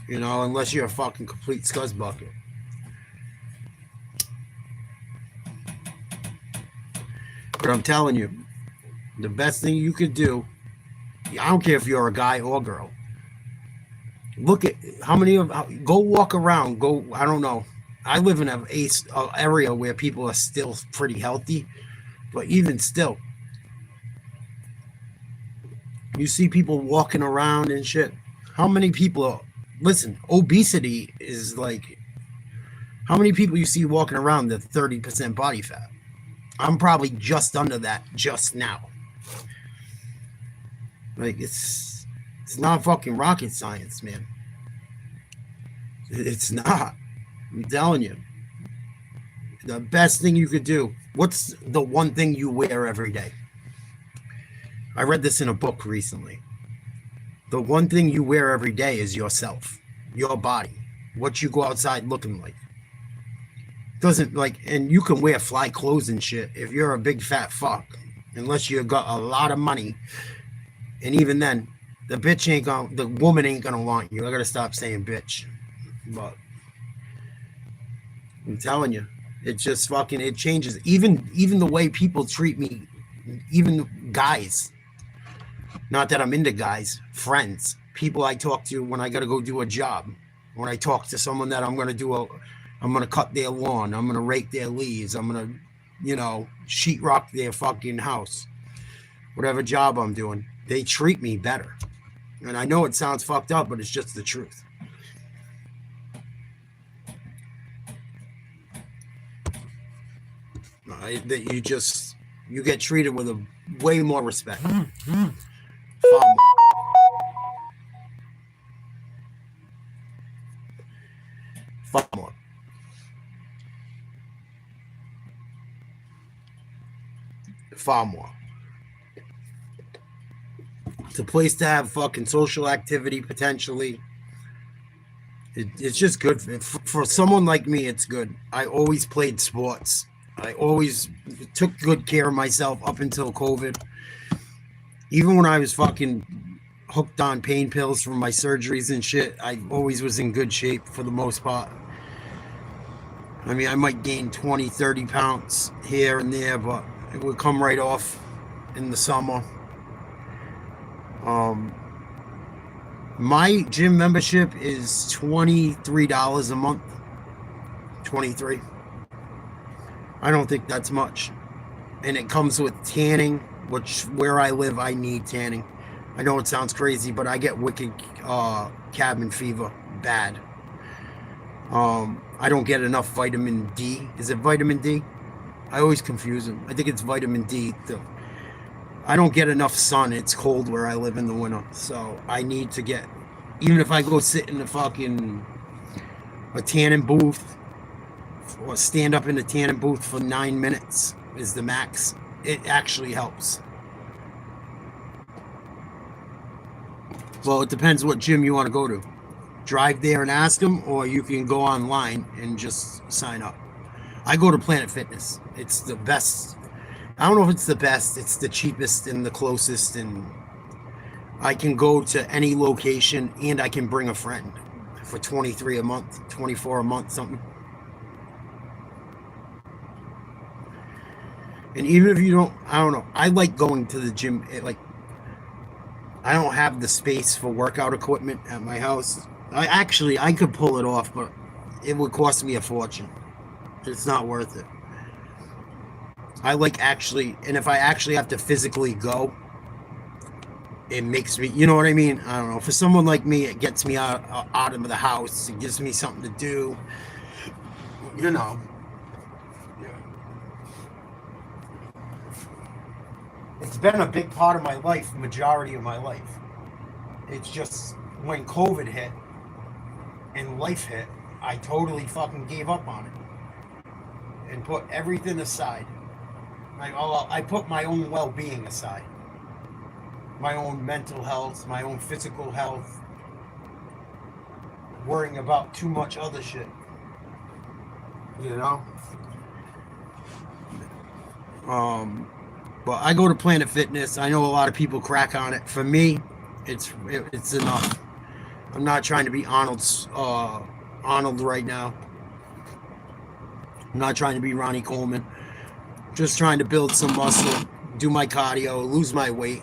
unless you're a fucking complete scuzz bucket. But I'm telling you, the best thing you could do, I don't care if you're a guy or girl. Look at how many of go walk around. Go, I don't know. I live in an area where people are still pretty healthy, but even still, you see people walking around and shit. How many people are, listen, obesity is like, how many people you see walking around the 30% body fat? I'm probably just under that just now. Like, it's not fucking rocket science, man. It's not. I'm telling you. The best thing you could do. What's the one thing you wear every day? I read this in a book recently. The one thing you wear every day is yourself, your body, what you go outside looking like. Doesn't like, and you can wear fly clothes and shit if you're a big fat fuck, unless you got a lot of money. And even then, the woman ain't gonna want you. I gotta stop saying bitch. But I'm telling you, it just fucking, it changes. Even the way people treat me, even guys. Not that I'm into guys, friends, people I talk to when I gotta go do a job. When I talk to someone that I'm gonna cut their lawn, I'm gonna rake their leaves, I'm gonna, sheetrock their fucking house. Whatever job I'm doing, they treat me better. And I know it sounds fucked up, but it's just the truth. That you get treated with a way more respect. Far more. Far more. Far more. It's a place to have fucking social activity potentially. It's just good for someone like me. It's good. I always played sports. I always took good care of myself up until COVID. Even when I was fucking hooked on pain pills from my surgeries and shit, I always was in good shape for the most part. I mean, I might gain 20, 30 pounds here and there, but it would come right off in the summer. My gym membership is $23 a month. 23. I don't think that's much. And it comes with tanning, which where I live, I need tanning. I know it sounds crazy, but I get wicked cabin fever bad. I don't get enough vitamin D. Is it vitamin D? I always confuse them. I think it's vitamin D. I don't get enough sun. It's cold where I live in the winter. So I need to get, even if I go sit in a tanning booth or stand up in a tanning booth for 9 minutes is the max. It actually helps. Well, it depends what gym you want to go to. Drive there and ask them, or you can go online and just sign up. I go to Planet Fitness. It's the best. I don't know if it's the best. It's the cheapest and the closest, and I can go to any location, and I can bring a friend for 23 a month, 24 a month, something. And even if you don't, I don't know. I like going to the gym. I don't have the space for workout equipment at my house. I could pull it off, but it would cost me a fortune. It's not worth it. I like actually, and if I actually have to physically go, it makes me, you know what I mean? I don't know. For someone like me, it gets me out of the house. It gives me something to do. You know. It's been a big part of my life, majority of my life. It's just when COVID hit and life hit, I totally fucking gave up on it and put everything aside. I put my own well-being aside. my own mental health, my own physical health, worrying about too much other shit. You know? But I go to Planet Fitness. I know a lot of people crack on it. For me, it's enough. I'm not trying to be Arnold right now. I'm not trying to be Ronnie Coleman. Just trying to build some muscle, do my cardio, lose my weight.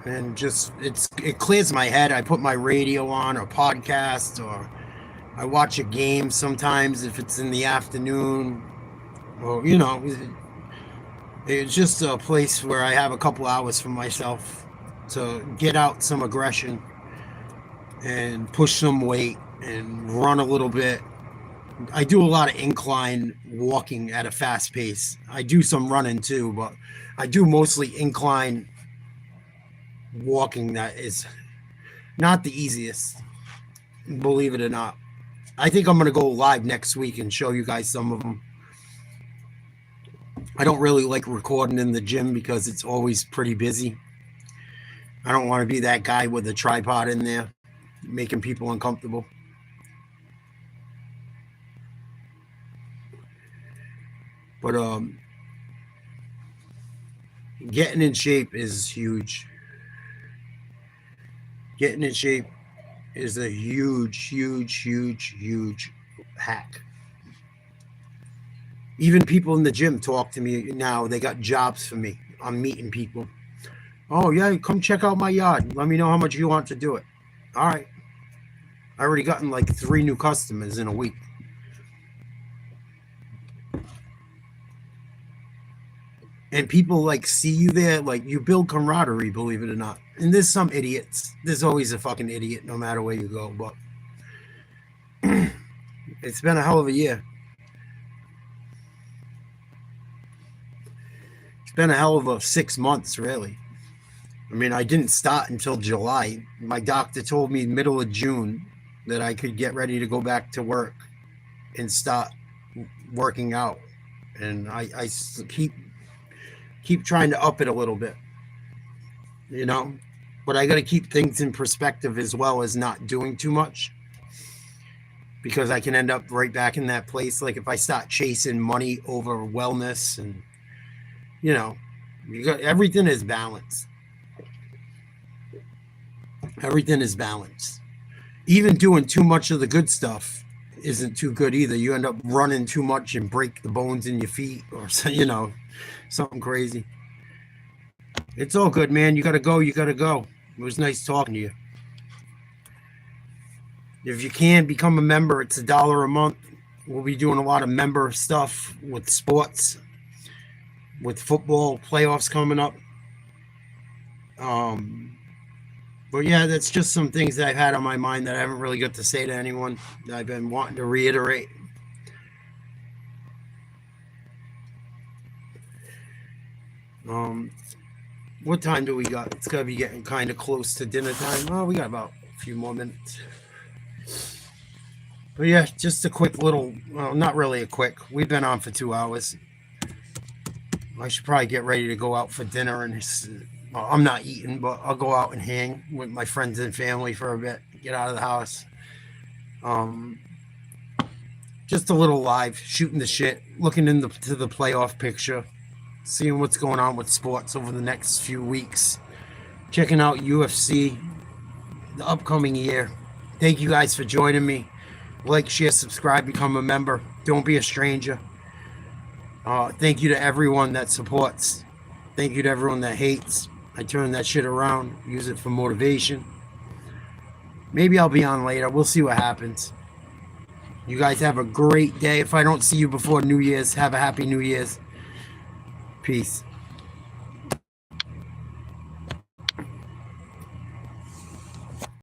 And just it clears my head. I put my radio on or podcast, or I watch a game sometimes if it's in the afternoon. Or it's just a place where I have a couple hours for myself to get out some aggression and push some weight and run a little bit. I do a lot of incline walking at a fast pace. I do some running too, but I do mostly incline walking. That is not the easiest, believe it or not. I think I'm going to go live next week and show you guys some of them. I don't really like recording in the gym because it's always pretty busy. I don't want to be that guy with a tripod in there making people uncomfortable. But getting in shape is huge. Getting in shape is a huge hack. Even people in the gym talk to me now. They got jobs for me. I'm meeting people. Oh, yeah, come check out my yard. Let me know how much you want to do it. All right. I already gotten like 3 new customers in a week. And people like see you there, like you build camaraderie, believe it or not. And there's some idiots. There's always a fucking idiot no matter where you go. But it's been a hell of a year. It's been a hell of a 6 months, really. I mean, I didn't start until July. My doctor told me middle of June that I could get ready to go back to work and start working out. And I keep trying to up it a little bit, but I got to keep things in perspective as well as not doing too much, because I can end up right back in that place. Like if I start chasing money over wellness, and everything is balanced. Everything is balanced. Even doing too much of the good stuff isn't too good either. You end up running too much and break the bones in your feet, or something crazy. It's all good, man. You gotta go. It was nice talking to you. If you can become a member, it's $1 a month. We'll be doing a lot of member stuff with sports, with football playoffs coming up. But yeah, that's just some things that I've had on my mind that I haven't really got to say to anyone, that I've been wanting to reiterate. What time do we got? It's got to be getting kind of close to dinner time. Oh, we got about a few more minutes. But yeah, just a quick little, well, not really a quick. We've been on for 2 hours. I should probably get ready to go out for dinner, and I'm not eating, but I'll go out and hang with my friends and family for a bit, get out of the house. Just a little live, shooting the shit, looking into the playoff picture, seeing what's going on with sports over the next few weeks, checking out UFC, the upcoming year. Thank you guys for joining me. Like, share, subscribe, become a member. Don't be a stranger. Thank you to everyone that supports. Thank you to everyone that hates. I turn that shit around, use it for motivation. Maybe I'll be on later. We'll see what happens. You guys have a great day. If I don't see you before New Year's, have a happy New Year's. Peace.